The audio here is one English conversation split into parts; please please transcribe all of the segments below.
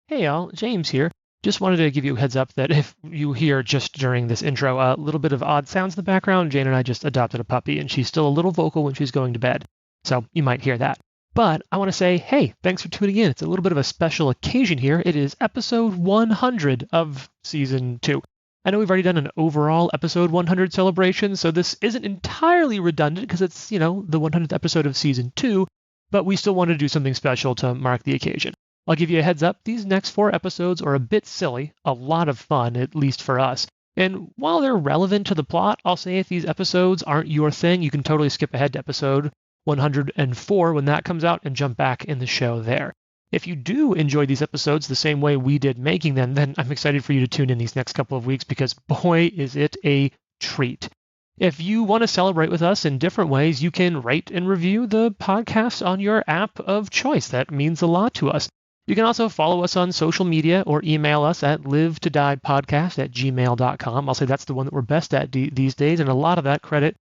Hey y'all, James here. Just wanted to give you a heads up that if you hear just during this intro a little bit of odd sounds in the background, Jane and I just adopted a puppy and she's still a little vocal when she's going to bed. So you might hear that. But I want to say, hey, thanks for tuning in. It's a little bit of a special occasion here. It is episode 100 of season 2. I know we've already done an overall episode 100 celebration, so this isn't entirely redundant because it's, the 100th episode of season 2, but we still wanted to do something special to mark the occasion. I'll give you a heads up, these next 4 episodes are a bit silly, a lot of fun, at least for us. And while they're relevant to the plot, I'll say if these episodes aren't your thing, you can totally skip ahead to episode 104 when that comes out and jump back in the show there. If you do enjoy these episodes the same way we did making them, then I'm excited for you to tune in these next couple of weeks because boy, is it a treat. If you want to celebrate with us in different ways, you can rate and review the podcast on your app of choice. That means a lot to us. You can also follow us on social media or email us at livetodiepodcast@gmail.com. I'll say that's the one that we're best at these days, and a lot of that credit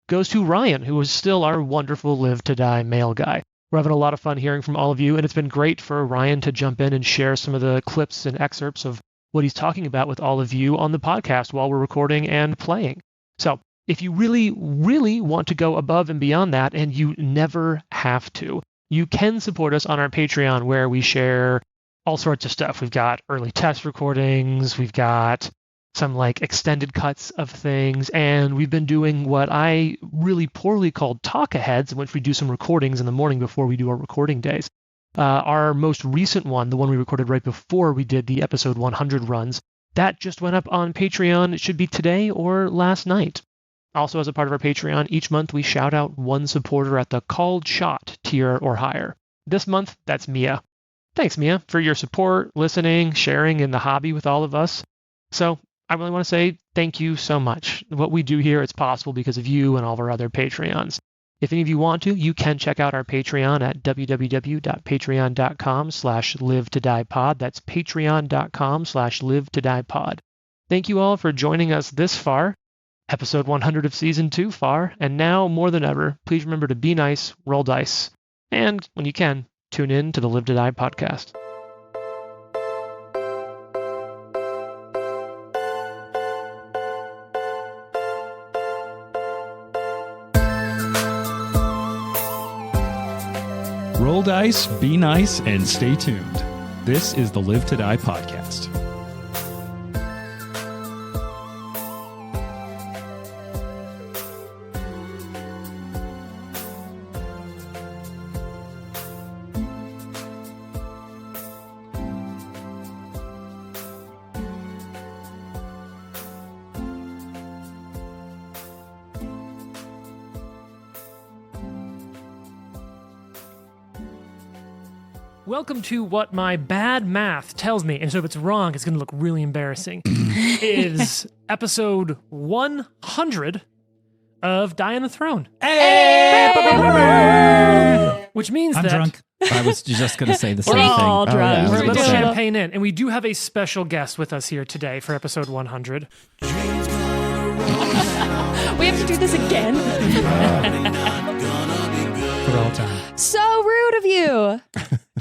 goes to Ryan, who is still our wonderful Live to Die mail guy. We're having a lot of fun hearing from all of you, and it's been great for Ryan to jump in and share some of the clips and excerpts of what he's talking about with all of you on the podcast while we're recording and playing. So if you really, really want to go above and beyond that, and you never have to, you can support us on our Patreon where we share all sorts of stuff. We've got early test recordings, we've got some extended cuts of things, and we've been doing what I really poorly called talk-aheads, in which we do some recordings in the morning before we do our recording days. Our most recent one, the one we recorded right before we did the episode 100 runs, that just went up on Patreon. It should be today or last night. Also, as a part of our Patreon, each month we shout out one supporter at the Called Shot tier or higher. This month, that's Mia. Thanks, Mia, for your support, listening, sharing in the hobby with all of us. So I really want to say thank you so much. What we do here, it's possible because of you and all of our other Patreons. If any of you want to, you can check out our Patreon at www.patreon.com/livetodiepod. That's patreon.com/livetodiepod. Thank you all for joining us this far. Episode 100 of Season 2 far, and now more than ever, please remember to be nice, roll dice, and when you can, tune in to the Live to Die podcast. Roll dice, be nice, and stay tuned. This is the Live to Die podcast. Welcome to what my bad math tells me, and so if it's wrong, it's going to look really embarrassing, is episode 100 of Die on the Throne. Hey! Which means I'm that drunk. I was just going to say the same We're thing. all drunk. we're a We're little doing it. champagne in, and we do have a special guest with us here today for episode 100. We have to do this again. For all time. So rude of you.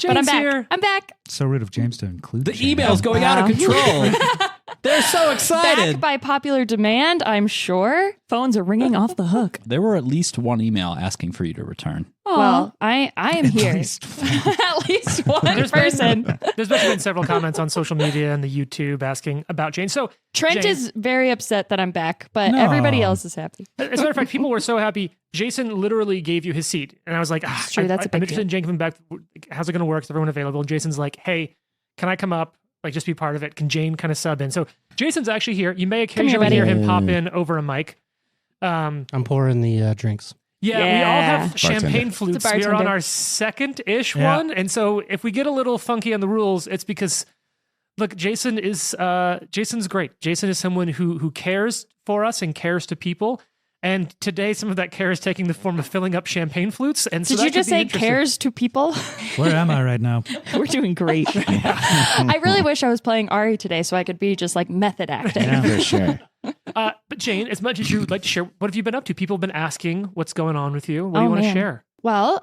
But I'm Jane's back. here. I'm back. So rude of James to include The James. email's going out of control. They're so excited. Back by popular demand, I'm sure. Phones are ringing off the hook. There were at least one email asking for you to return. Well, I am here. least At least one There's person. There's been several comments on social media and the YouTube asking about Jane. So Trent Jane, is very upset that I'm back, but No. everybody else is happy. as a matter of fact, people were so happy. Jason literally gave you his seat. And I was like, That's true. That's a I'm big interested in Jane coming back. How's it going to work? Is everyone available? And Jason's like, hey, can I come up? Just be part of it. Can Jane kind of sub in? So Jason's actually here. You may occasionally buddy. hear him pop in over a mic. I'm pouring the drinks. Yeah, we all Yeah. have champagne flutes. It's a We are on bartender. our second-ish Yeah. one. And so if we get a little funky on the rules, it's because, look, Jason's great. Jason is someone who cares for us and cares to people. And today, some of that care is taking the form of filling up champagne flutes. And so Did that you could just be say interesting. cares to people? Where am I right now? We're doing great. I really wish I was playing Ari today so I could be just method acting. Yeah, for sure. But Jane, as much as you would like to share, what have you been up to? People have been asking what's going on with you. What do you want to man. share? Well,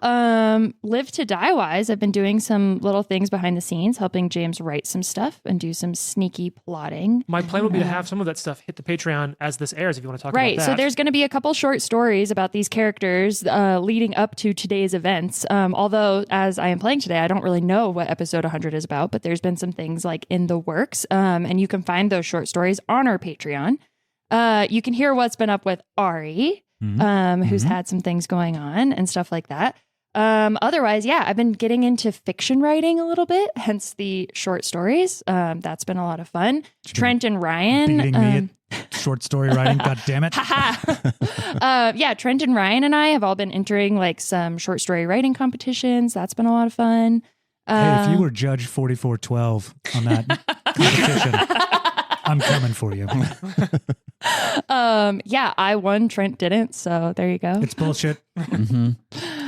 live to die wise, I've been doing some little things behind the scenes, helping James write some stuff and do some sneaky plotting. My plan would be to have some of that stuff hit the Patreon as this airs if you want to talk about that. Right. So there's going to be a couple short stories about these characters leading up to today's events. Although, as I am playing today, I don't really know what episode 100 is about, but there's been some things like in the works. And you can find those short stories on our Patreon. You can hear what's been up with Ari. Who's had some things going on and stuff like that. Otherwise, yeah, I've been getting into fiction writing a little bit, hence the short stories. That's been a lot of fun. Trent and Ryan. Beating me at short story writing, god damn it. Yeah, Trent and Ryan and I have all been entering like some short story writing competitions. That's been a lot of fun. Hey, if you were Judge 4412 on that competition, I'm coming for you. Yeah, I won. Trent didn't. So there you go. It's bullshit. Who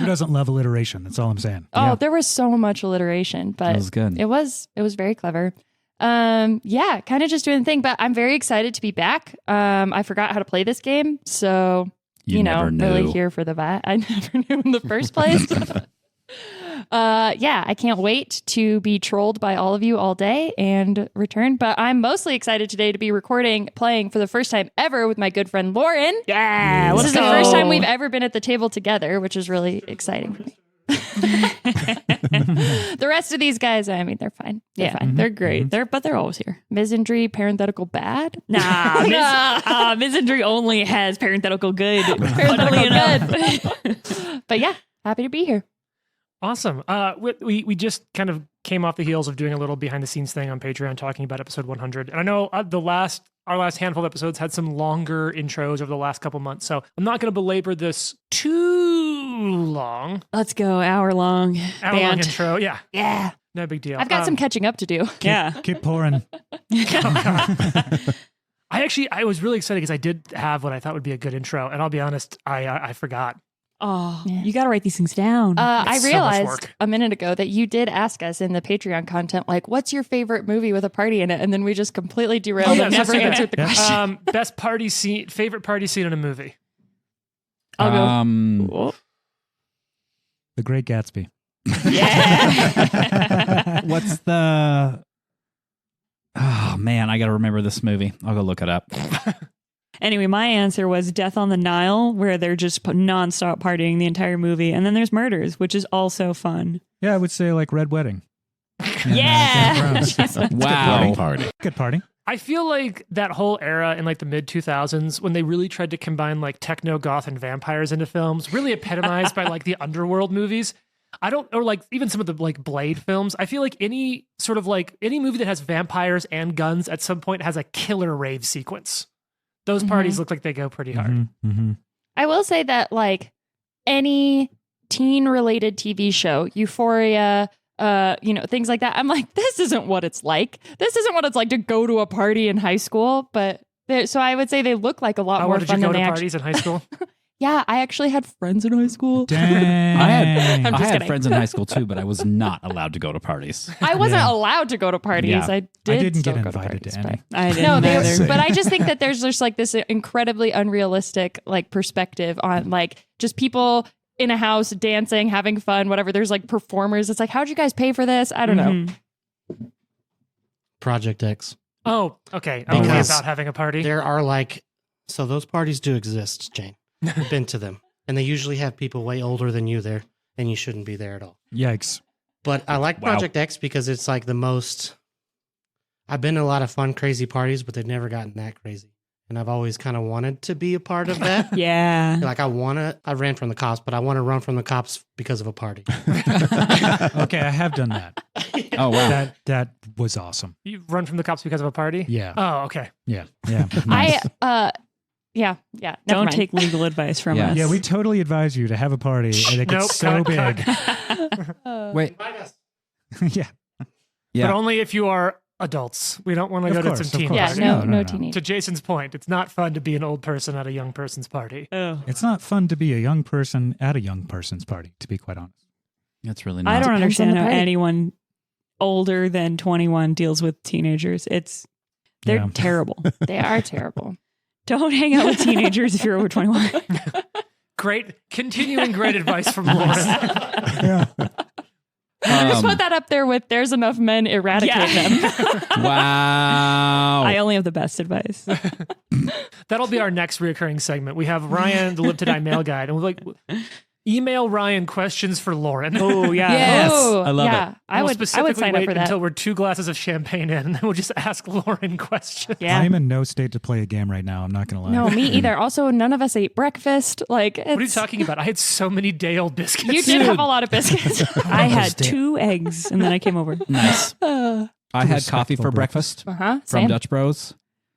doesn't love alliteration? That's all I'm saying. Oh, there was so much alliteration, but That was good. It was very clever. Yeah, kind of just doing the thing, but I'm very excited to be back. I forgot how to play this game, so You never really knew. here for the bat. I never knew in the first place. Yeah, I can't wait to be trolled by all of you all day and return. But I'm mostly excited today to be playing for the first time ever with my good friend Lauren. Yeah, This let's is the go. first time we've ever been at the table together, which is really exciting for me. The rest of these guys, I mean, they're fine. They're fine. They're great. They're always here. Misandry, parenthetical bad. Nah, misandry only has parenthetical good. Parenthetical good. But yeah, happy to be here. Awesome. We just kind of came off the heels of doing a little behind the scenes thing on Patreon talking about episode 100. And I know our last handful of episodes had some longer intros over the last couple months. So I'm not going to belabor this too long. Let's go. Hour long Intro. Yeah. Yeah. No big deal. I've got some catching up to do. Keep pouring. I was really excited because I did have what I thought would be a good intro. And I'll be honest, I forgot. Oh, Yeah. you got to write these things down. I It's so much realized work. a minute ago that you did ask us in the Patreon content, like, what's your favorite movie with a party in it? And then we just completely derailed and never answered the question. Best party scene, favorite party scene in a movie. I'll go. The Great Gatsby. Yeah. What's the... Oh, man, I got to remember this movie. I'll go look it up. Anyway, my answer was Death on the Nile, where they're just nonstop partying the entire movie. And then there's Murders, which is also fun. Yeah, I would say like Red Wedding. And, Yeah. Game of Thrones. Wow. Party. Good party. I feel like that whole era in like the mid 2000s when they really tried to combine like techno, goth, and vampires into films, really epitomized by like the underworld movies. Or like even some of the like Blade films. I feel like any movie that has vampires and guns at some point has a killer rave sequence. Those parties look like they go pretty hard. I will say that, like, any teen-related TV show, Euphoria, things like that, I'm like, this isn't what it's like. This isn't what it's like to go to a party in high school. But so I would say they look like a lot more Did fun you go than to they parties in high school? Yeah, I actually had friends in high school. Dang. I'm I just had kidding. friends in high school too, but I was not allowed to go to parties. I wasn't Yeah. allowed to go to parties. Yeah. I didn't still get go invited to parties, any. but- I didn't No, either. but I just think that there's just like this incredibly unrealistic like perspective on like just people in a house dancing, having fun, whatever. There's like performers. It's like, how'd you guys pay for this? I don't know. Mhm. Project X. Oh, okay. I'm okay Because about having a party. There are so those parties do exist, Jane. I've been to them. And they usually have people way older than you there, and you shouldn't be there at all. Yikes. But I like Wow. Project X because it's like the most. I've been to a lot of fun, crazy parties, but they've never gotten that crazy. And I've always kind of wanted to be a part of that. Yeah. Like I ran from the cops, but I want to run from the cops because of a party. Okay, I have done that. Oh, wow. That was awesome. You run from the cops because of a party? Yeah. Oh, okay. Yeah. Yeah. Yeah. Never Don't mind. take legal advice from Yeah. us. Yeah, we totally advise you to have a party, and it gets Nope, so cut, big. Wait. Yeah. Yeah. But only if you are adults. We don't want to Of go course, to some of teen course. Yeah, party. no No. teenage. To Jason's point, it's not fun to be an old person at a young person's party. Oh. It's not fun to be a young person at a young person's party, to be quite honest. That's really not. I don't Depends on understand the how party. anyone older than 21 deals with teenagers. They're Yeah. terrible. They are terrible. Don't hang out with teenagers if you're over 21. Continuing great advice from Lauren. Yeah. Just put that up there with "There's enough men, eradicate them." Wow. I only have the best advice. That'll be our next reoccurring segment. We have Ryan, the Live to Die mail guide, and we're like, email Ryan questions for Lauren. Oh, yeah. Yes. Oh, I love yeah. it. I We'll would specifically sign up wait for that. until we're 2 glasses of champagne in, and then we'll just ask Lauren questions. Yeah. I'm in no state to play a game right now. I'm not going to lie. No, me either. Also, none of us ate breakfast. Like, What are you talking about? I had so many day-old biscuits. You did have a lot of biscuits. I had 2 eggs and then I came over. Nice. I had coffee for Respectful breakfast Uh-huh. from Same. Dutch Bros.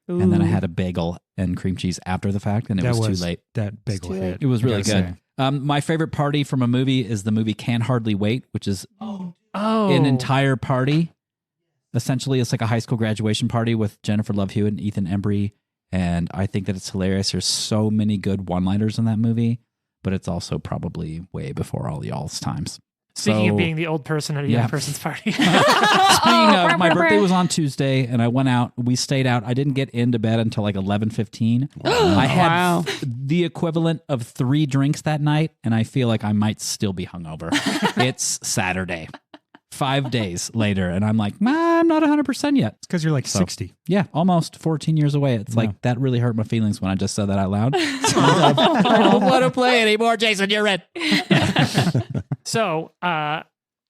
And then I Ooh. had a bagel and cream cheese after the fact, and it that was too late. That bagel too hit. It was I really gotta good. say. My favorite party from a movie is the movie Can Hardly Wait, which is Oh. an entire party. Essentially, it's like a high school graduation party with Jennifer Love Hewitt and Ethan Embry, and I think that it's hilarious. There's so many good one-liners in that movie, but it's also probably way before all y'all's times. Speaking So- of being the old person at a Yeah. young person's party. Speaking of, my birthday was on Tuesday, and I went out. We stayed out. I didn't get into bed until like 11:15. I had Wow. the equivalent of 3 drinks that night, and I feel like I might still be hungover. It's Saturday, 5 days later, and I'm like, I'm not 100% yet. It's because you're like So- 60. Yeah, almost 14 years away. It's Yeah. like that really hurt my feelings when I just said that out loud. I don't want to play anymore, Jason. You're in. So,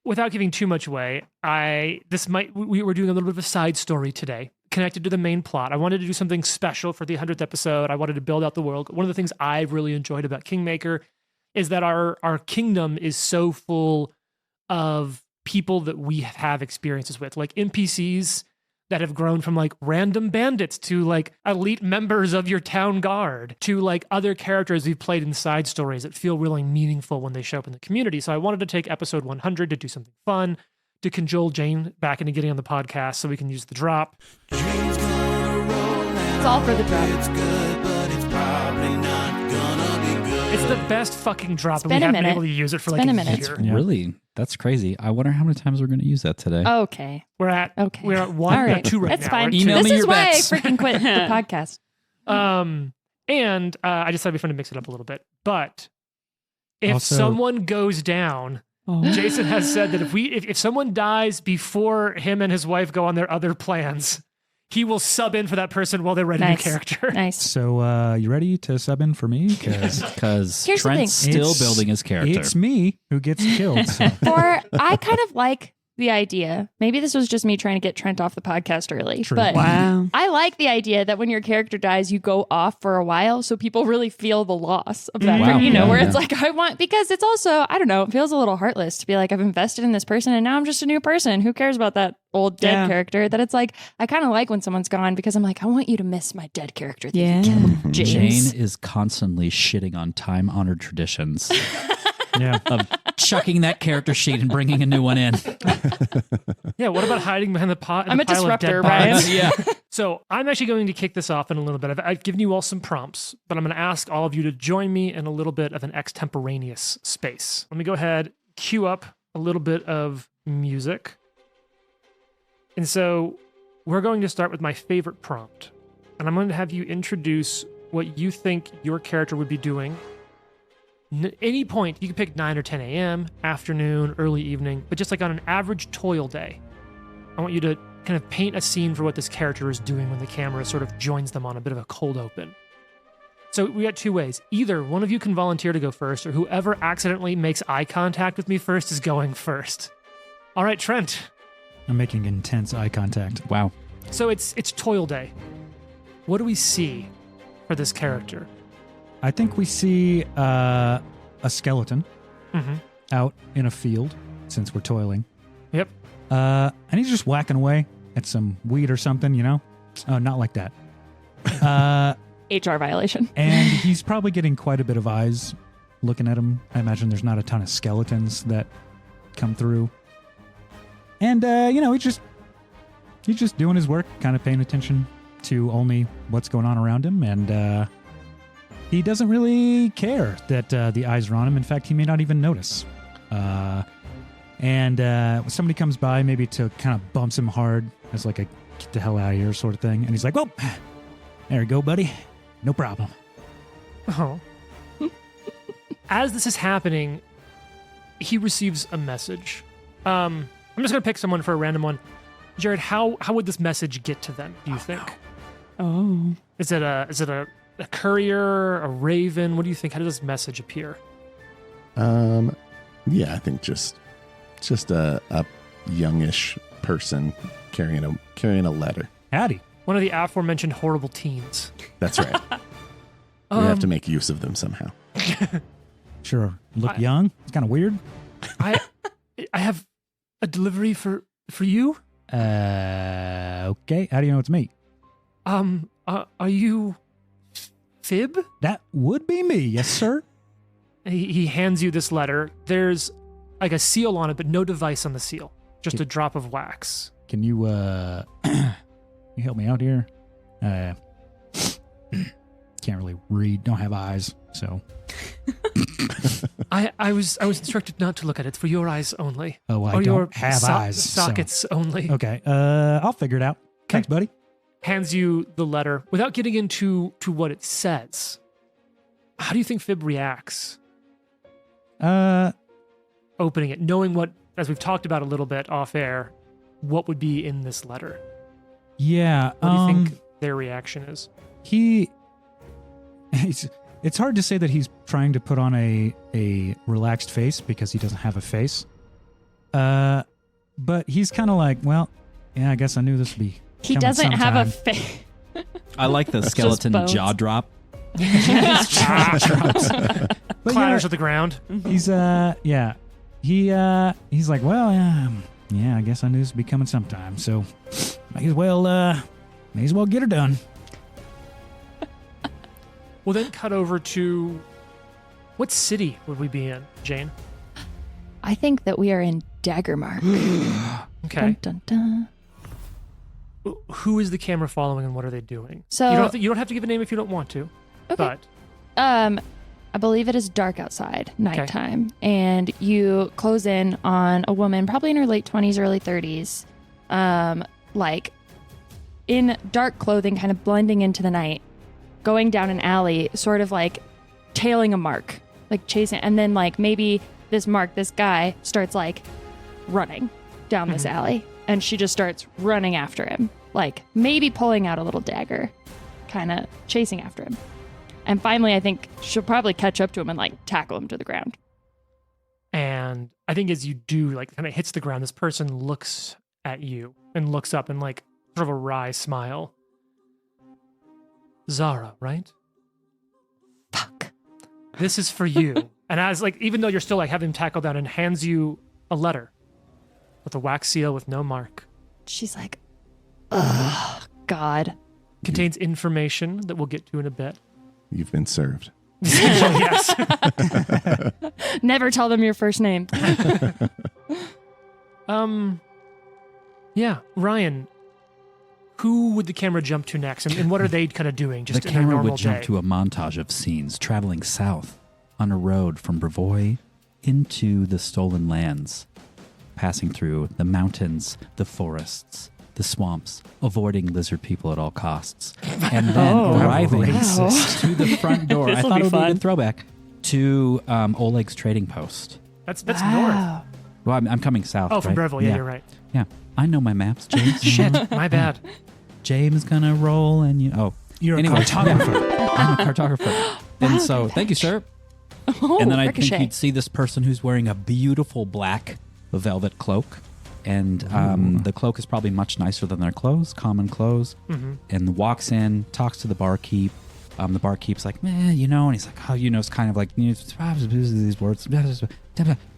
without giving too much away, we were doing a little bit of a side story today, connected to the main plot. I wanted to do something special for the 100th episode. I wanted to build out the world. One of the things I've really enjoyed about Kingmaker is that our kingdom is so full of people that we have experiences with, like NPCs that have grown from like random bandits to like elite members of your town guard to like other characters we've played in side stories that feel really meaningful when they show up in the community. So I wanted to take episode 100 to do something fun, to cajole Jane back into getting on the podcast so we can use the drop. It's all for the drop. It's the best fucking drop, and we been a haven't been minute. able to use it for It's like been a a minute. year. Yeah. Really? That's crazy. I wonder how many times we're going to use that today. Okay. We're at Okay. we're at 1, All right. 2 right That's now. fine. We're at Email two. me This your is why bets. I freaking quit the podcast. And I just thought it'd be fun to mix it up a little bit. But if Also- someone goes down, Oh. Jason has said that if someone dies before him and his wife go on their other plans, he will sub in for that person while they're writing Nice. a character. Nice. So you ready to sub in for me? Because Here's the Trent's thing. still It's- building his character. It's me who gets killed. So. Or I kind of like the idea. Maybe this was just me trying to get Trent off the podcast early. True. But Wow. I like the idea that when your character dies, you go off for a while so people really feel the loss of that. Wow. You know, Yeah, where yeah. it's like, because it's also, I don't know, it feels a little heartless to be like, I've invested in this person and now I'm just a new person. Who cares about that old dead Yeah. character? That it's like, I kind of like when someone's gone because I'm like, I want you to miss my dead character. that you Yeah. killed, James. Jane is constantly shitting on time-honored traditions Yeah. of chucking that character sheet and bringing a new one in. Yeah, what about hiding behind the pot? I'm a pile of dead disruptor, Ryan. bodies? Yeah. So I'm actually going to kick this off in a little bit. I've given you all some prompts, but I'm going to ask all of you to join me in a little bit of an extemporaneous space. Let me go ahead, cue up a little bit of music. And so we're going to start with my favorite prompt. And I'm going to have you introduce what you think your character would be doing. Any point, you can pick 9 or 10 a.m., afternoon, early evening, but just like on an average toil day. I want you to kind of paint a scene for what this character is doing when the camera sort of joins them on a bit of a cold open. So we got 2 ways. Either one of you can volunteer to go first, or whoever accidentally makes eye contact with me first is going first. All right, Trent. I'm making intense eye contact. Wow. So it's toil day. What do we see for this character? I think we see a skeleton Mm-hmm. out in a field since we're toiling. Yep. And he's just whacking away at some weed or something, you know? Oh, not like that. HR violation. And he's probably getting quite a bit of eyes looking at him. I imagine there's not a ton of skeletons that come through. And, he's just doing his work, kind of paying attention to only what's going on around him. And he doesn't really care that the eyes are on him. In fact, he may not even notice. And when somebody comes by, maybe to kind of bumps him hard as like a get the hell out of here sort of thing. And he's like, well, there you go, buddy. No problem. Oh. As this is happening, he receives a message. I'm just going to pick someone for a random one. Jared, how would this message get to them, do you think? Oh. Is it a courier, a raven? What do you think? How does this message appear? Yeah, I think just a youngish person carrying a letter. Howdy. One of the aforementioned horrible teens. That's right. We have to make use of them somehow. Sure. Look young. It's kind of weird. I have a delivery for you. Okay. How do you know it's me? Are you Fib? That would be me. Yes, sir. He hands you this letter. There's like a seal on it, but no device on the seal. Just a drop of wax. Can you, you help me out here? Can't really read. Don't have eyes, so. I was instructed not to look at it. It's for your eyes only. Oh, I or don't your have eyes. sockets only. Okay. I'll figure it out. Thanks, buddy. Hands you the letter without getting into what it says. How do you think Fib reacts? Opening it, knowing what, as we've talked about a little bit off air, what would be in this letter. Yeah. What do you think their reaction is? It's hard to say that he's trying to put on a relaxed face because he doesn't have a face. But he's kind of like, well, yeah, I guess I knew this would be. He doesn't have a face. I like the skeleton bones. jaw drop. But Clatters yeah, to the ground. he's yeah. He's like, well, yeah, I guess I knew this would be coming sometime. So may as well get her done. We'll then cut over to what city would we be in, Jane? I think that we are in Daggermark. Okay. Dun, dun, dun. Who is the camera following and what are they doing? So- you don't have to give a name if you don't want to. Okay. But I believe it is dark outside, nighttime, and you close in on a woman, probably in her late 20s, early 30s, like in dark clothing, kind of blending into the night, going down an alley, sort of like tailing a mark, like chasing, and then like maybe this guy starts like running down this alley, and she just starts running after him, like maybe pulling out a little dagger, kind of chasing after him. And finally, I think she'll probably catch up to him and like tackle him to the ground. And I think as you do, like kind of hits the ground, this person looks at you and looks up and like sort of a wry smile. Zara, right? Fuck. This is for you. And as like, even though you're still like having him tackle down, and hands you a letter with a wax seal with no mark. She's like, ugh, God. Contains information that we'll get to in a bit. You've been served. Yes. Never tell them your first name. Yeah, Ryan. Who would the camera jump to next, and what are they kind of doing just The in their camera normal would jump day? to a montage of scenes traveling south on a road from Brevoy into the stolen lands, passing through the mountains, the forests, the swamps, avoiding lizard people at all costs, and then arriving to the front door. I This'll thought be it would be a fun. good throwback to Oleg's trading post. That's north. Well, I'm coming south. Oh, from right? Breville. Yeah, you're right. Yeah, I know my maps, James. Shit, my bad. James gonna roll, and You're Anyway, a cartographer. I'm a cartographer. And so, thank you, sir. Oh, And then I ricochet. think you'd see this person who's wearing a beautiful black velvet cloak. And the cloak is probably much nicer than their clothes, common clothes. Mm-hmm. And walks in, talks to the barkeep. The barkeep's like, and he's like, it's kind of like, these words.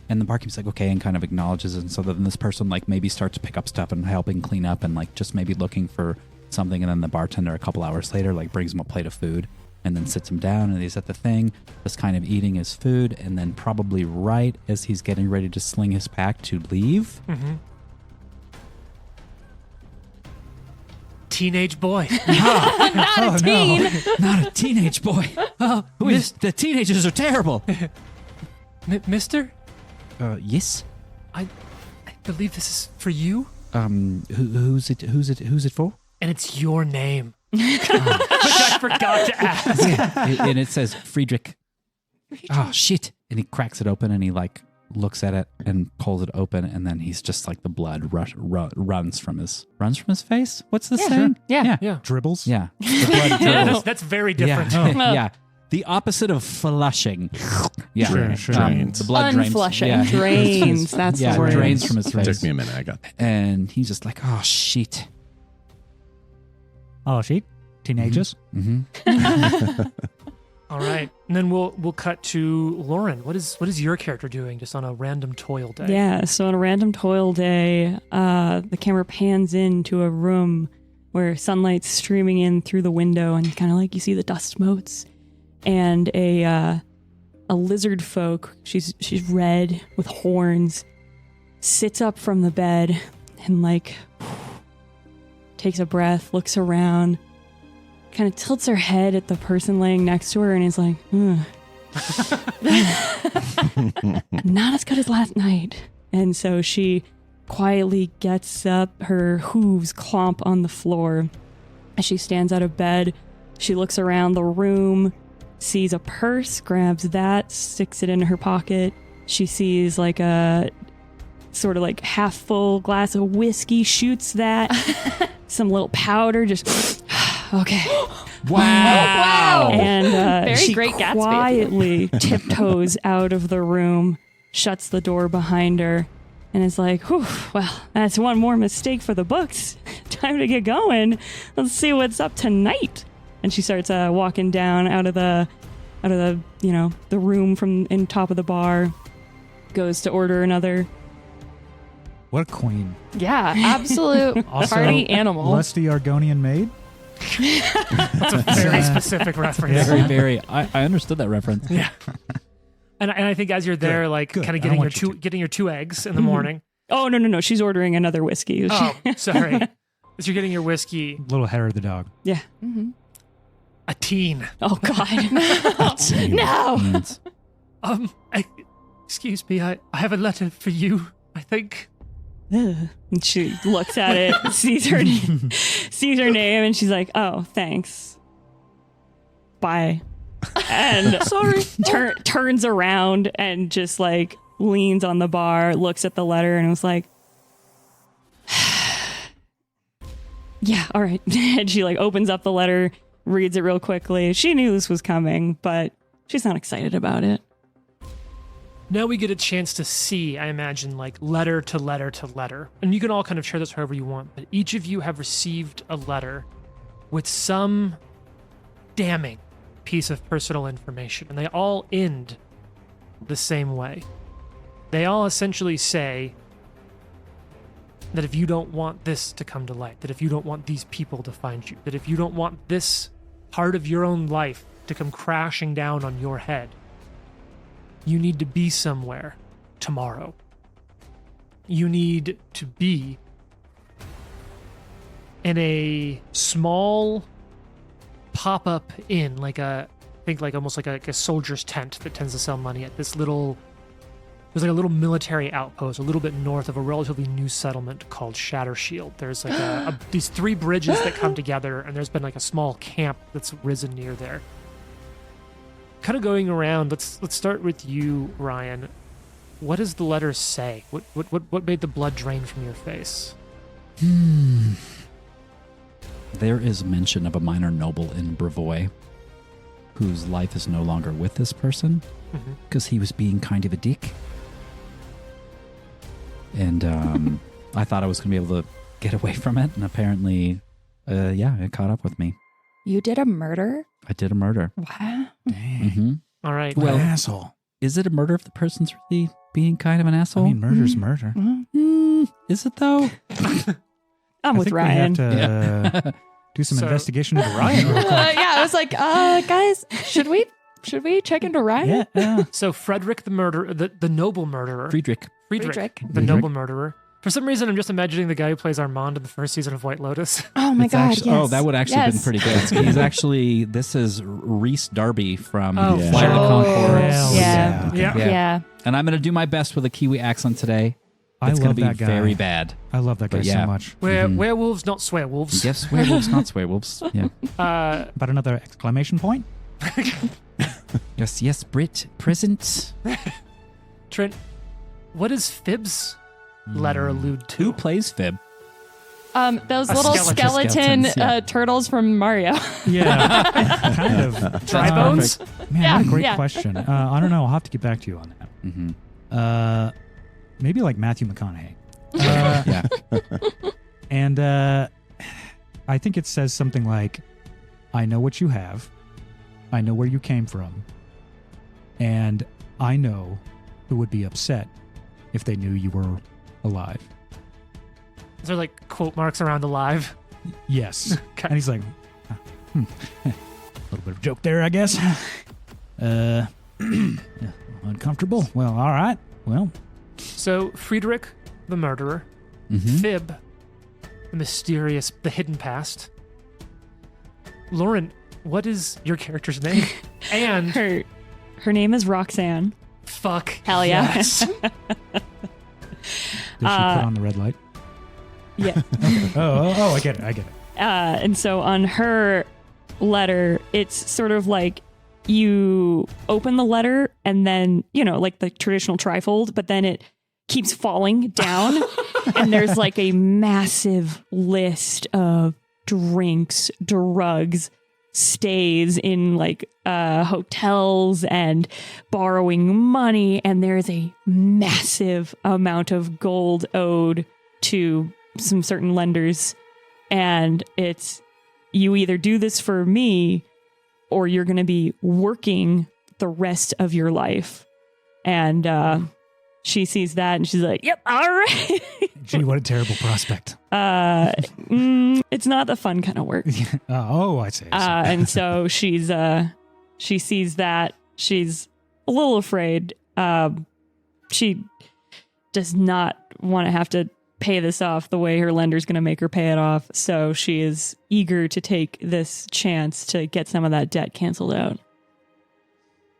And the barkeep's like, okay, and kind of acknowledges it. And so then this person like maybe starts to pick up stuff and helping clean up and like just maybe looking for something. And then the bartender a couple hours later like brings him a plate of food and then sits him down and he's at the thing just kind of eating his food. And then probably right as he's getting ready to sling his pack to leave, Mm-hmm. Teenage boy. Not a teen. not a teenage boy. Oh, the teenagers are terrible. Mister, Yes. I believe this is for you, Who's it for? and it's your name. Which I forgot to ask. And it says Friedrich. oh shit. And he cracks it open and he like looks at it and pulls it open, and then he's just like the blood runs from his face. What's the saying? Yeah. Yeah. Dribbles. Yeah. The blood Yeah, dribbles. that's very different. Yeah. Yeah. The opposite of flushing. Yeah. Sure. Drains. The blood drains. Unflushing. Yeah. Drains. That's Yeah, the word. drains from his It took face. me a minute. I got that. And he's just like, oh shit. Oh, shit. Teenagers. Mm-hmm. All right, and then we'll cut to Lauren. What is your character doing just on a random toil day? Yeah, so on a random toil day, the camera pans into a room where sunlight's streaming in through the window, and kind of like you see the dust motes, and a lizard folk. She's red with horns, sits up from the bed and like takes a breath, looks around, kind of tilts her head at the person laying next to her, and is like, not as good as last night. And so she quietly gets up, her hooves clomp on the floor. As she stands out of bed, she looks around the room, sees a purse, grabs that, sticks it in her pocket. She sees like a sort of like half full glass of whiskey, shoots that, some little powder, just okay. Wow. And Very she Great Gatsby. quietly tiptoes out of the room, shuts the door behind her, and is like, whew, well, that's one more mistake for the books. Time to get going. Let's see what's up tonight. And she starts walking down out of the the room from in top of the bar, goes to order another. What a queen. Yeah, absolute Also, party animal. Lusty Argonian maid. That's a very specific reference. Very. I understood that reference. Yeah. And I think as you're there, Good, like good. kind of I getting want you to. getting your 2 eggs in the morning. Oh, no. She's ordering another whiskey. Oh, sorry. As you're getting your whiskey, Little hair of the dog. Yeah. a teen. Oh, God. No. Excuse me, I have a letter for you, I think. And she looks at it, sees her name, and she's like, "Oh, thanks. Bye." And Sorry. turns around and just like leans on the bar, looks at the letter, and was like, "Yeah, all right." And she like opens up the letter, reads it real quickly. She knew this was coming, but she's not excited about it. Now we get a chance to see, I imagine, like letter to letter to letter. And you can all kind of share this however you want, but each of you have received a letter with some damning piece of personal information. And they all end the same way. They all essentially say that if you don't want this to come to light, that if you don't want these people to find you, that if you don't want this part of your own life to come crashing down on your head, you need to be somewhere tomorrow. You need to be in a small pop-up inn, almost like a soldier's tent that tends to sell money at this little. There's like a little military outpost a little bit north of a relatively new settlement called Shattershield. There's like these 3 bridges that come together, and there's been like a small camp that's risen near there. Kind of going around, let's start with you, Ryan. What does the letter say? What made the blood drain from your face? There is mention of a minor noble in Brevoy whose life is no longer with this person because he was being kind of a dick. And I thought I was going to be able to get away from it, and apparently, it caught up with me. You did a murder? I did a murder. Wow. Mm-hmm. All right. What Well- an asshole. Is it a murder if the person's really being kind of an I asshole? mean, murder's murder. Is it though? I'm I with think Ryan. we have to do some So- investigation into Ryan real quick. Yeah, I was like, guys, should we check into Ryan? Yeah. So Frederick the murderer, the noble murderer, Friedrich. Friedrich, the Friedrich. noble murderer. For some reason, I'm just imagining the guy who plays Armand in the first season of White Lotus. Oh my It's god, actually- yes. Oh, that would actually have been Yes. pretty good. He's actually, this is Reese Darby from Oh, Flight sure. of the Conchords. Hell Yeah. Yeah. Yeah. Yeah. And I'm going to do my best with a Kiwi accent today. I It's love going to that be guy. very bad. I love that guy But yeah. so much. Werewolves, not swearwolves. Yes, werewolves, not swearwolves. Yeah. About another exclamation point? Yes, Brit, present. Trent, what does Fib's letter allude to? Who plays Fib? Those A little skeleton. skeleton Skeletons, yeah. Turtles from Mario. Yeah, kind of. Dry bones? Man, what a great Yeah. question. I don't know. I'll have to get back to you on that. Mm-hmm. Maybe like Matthew McConaughey. Yeah. And I think it says something like, I know what you have. I know where you came from. And I know who would be upset if they knew you were alive. Is there like quote marks around alive? Yes. Okay. And he's like, a little bit of a joke there, I guess. Uncomfortable. Well, all right. Well, So Friedrich, the murderer, Mm-hmm. Fib, the mysterious, the hidden past. Lauren, what is your character's name? And Her name is Roxanne. fuck. Hell yeah. Yes. did she put on the red light? Yeah. Oh, I get it. And so on her letter, it's sort of like you open the letter and then, like the traditional trifold, but then it keeps falling down. And there's like a massive list of drinks, drugs, stays in like hotels and borrowing money. And there's a massive amount of gold owed to some certain lenders. And it's, you either do this for me or you're going to be working the rest of your life. And she sees that and she's like, yep, all right. Gee, what a terrible prospect. It's not the fun kind of work. I see. And so she sees that. She's a little afraid. She does not want to have to pay this off the way her lender's going to make her pay it off. So she is eager to take this chance to get some of that debt canceled out.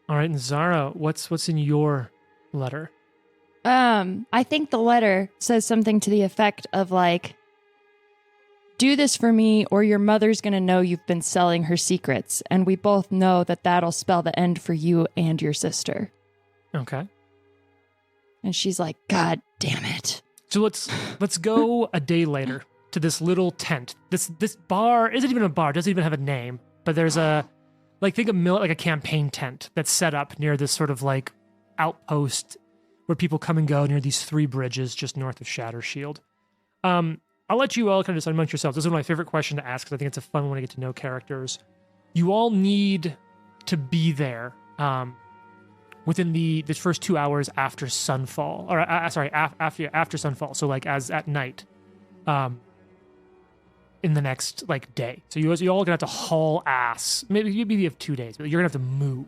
All right, and Zara, what's in your letter? I think the letter says something to the effect of like, do this for me or your mother's going to know you've been selling her secrets. And we both know that that'll spell the end for you and your sister. Okay. And she's like, God damn it. So let's go a day later to this little tent. This bar isn't even a bar, doesn't even have a name, but there's a think of like a campaign tent that's set up near this sort of like outpost where people come and go near these 3 bridges just north of Shattershield. I'll let you all kind of decide amongst yourselves. This is one of my favorite questions to ask because I think it's a fun one to get to know characters. You all need to be there within the first 2 hours after sunfall, or after sunfall. So like as at night, in the next like day. So you all gonna have to haul ass. Maybe you have 2 days, but you're gonna have to move.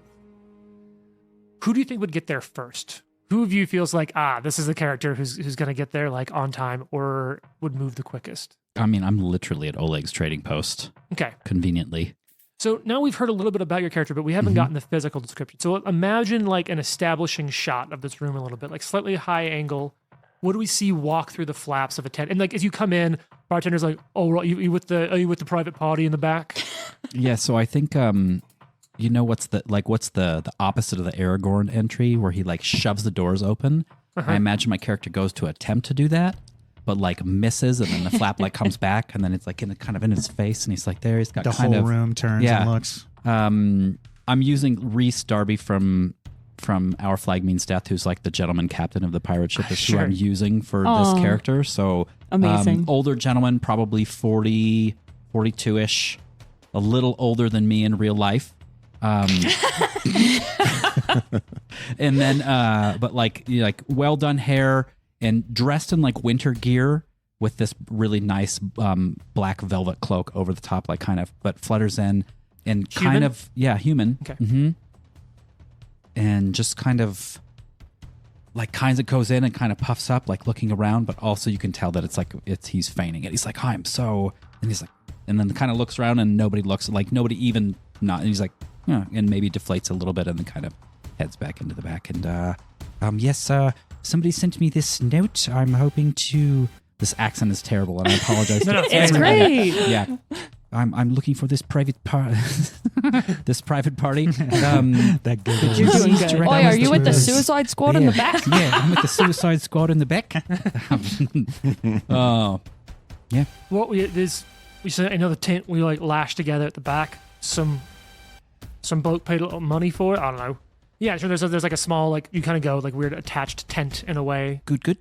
Who do you think would get there first? Who of you feels like, this is the character who's gonna get there like on time or would move the quickest? I mean, I'm literally at Oleg's trading post, Okay. conveniently. So now we've heard a little bit about your character, but we haven't gotten the physical description. So imagine like an establishing shot of this room a little bit, like slightly high angle. What do we see walk through the flaps of a tent? And like as you come in, bartender's like, "Oh, are you with the private party in the back?" Yeah, so I think what's the opposite of the Aragorn entry where he like shoves the doors open? Uh-huh. I imagine my character goes to attempt to do that, but like misses, and then the flap like comes back, and then it's like kind of in his face, and he's like there. He's got the kind whole of room turns and looks. I'm using Reese Darby from Our Flag Means Death, who's like the gentleman captain of the pirate ship, is who I'm using for this character. So Amazing. Older gentleman, probably 40, 42-ish, a little older than me in real life. And then, but like well done hair and dressed in like winter gear with this really nice black velvet cloak over the top, like kind of, but flutters in and Human? kind of, human. Okay. Mm-hmm. And just kind of goes in and kind of puffs up, like looking around, but also you can tell that he's feigning it. He's like, "Hi, I'm so," and he's like, and then kind of looks around and nobody even not, and he's like, yeah, and maybe deflates a little bit and then kind of heads back into the back. And yes, somebody sent me this note. I'm hoping to. This accent is terrible, and I apologize. No, It's great. Yeah, I'm looking for this private part. this private party. That good. You're doing good. Oh, are you with the Suicide Squad in the back? Yeah, I'm with the Suicide Squad in the back. Oh, What we said another tent we like lashed together at the back. Some bloke paid a little money for it. I don't know. Yeah, sure. There's like a small like you kind of go like weird attached tent in a way. good.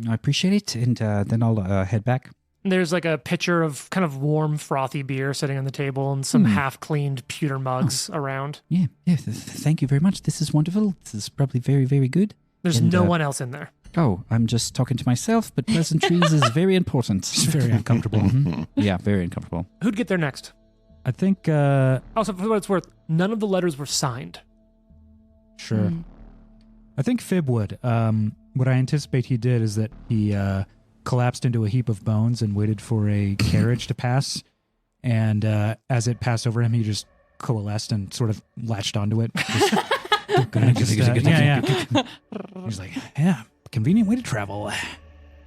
I appreciate it, and then I'll head back. And there's like a pitcher of kind of warm frothy beer sitting on the table and some half cleaned pewter mugs around. Yeah. Thank you very much. This is wonderful. This is probably very, very good. There's And, no one else in there. Oh, I'm just talking to myself, but pleasantries is very important. It's very uncomfortable. Mhm. Yeah, very uncomfortable. Who'd get there next? I think, Also, for what it's worth, none of the letters were signed. sure. Mm. I think Fib would. What I anticipate he did is that he collapsed into a heap of bones and waited for a carriage to pass. And as it passed over him, he just coalesced and sort of latched onto it. Yeah. He's like, yeah, convenient way to travel.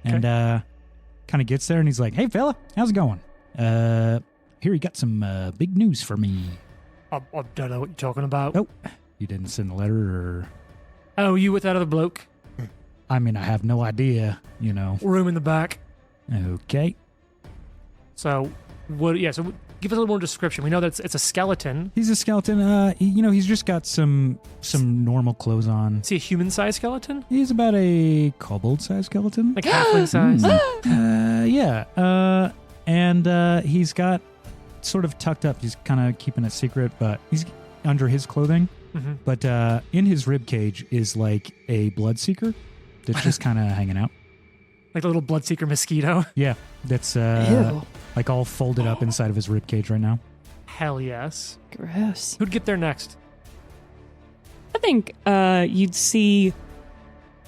And kind of gets there and he's like, hey, fella, how's it going? Here, you got some big news for me. I don't know what you're talking about. Oh, you didn't send the letter or... Oh, you with that other bloke? I mean, I have no idea, you know. Room in the back. Okay. So, what? Yeah. So, give us a little more description. We know that it's a skeleton. He's a skeleton. He's just got some normal clothes on. Is he a human-sized skeleton? He's about a kobold-sized skeleton. Like halfling size? Yeah. And he's got sort of tucked up. He's kind of keeping it secret, but he's under his clothing. Mm-hmm. But in his rib cage is like a bloodseeker that's just kind of hanging out. Like a little bloodseeker mosquito? Yeah, that's Ew. like all folded up inside of his rib cage right now. Hell yes. Gross. Who'd get there next? I think you'd see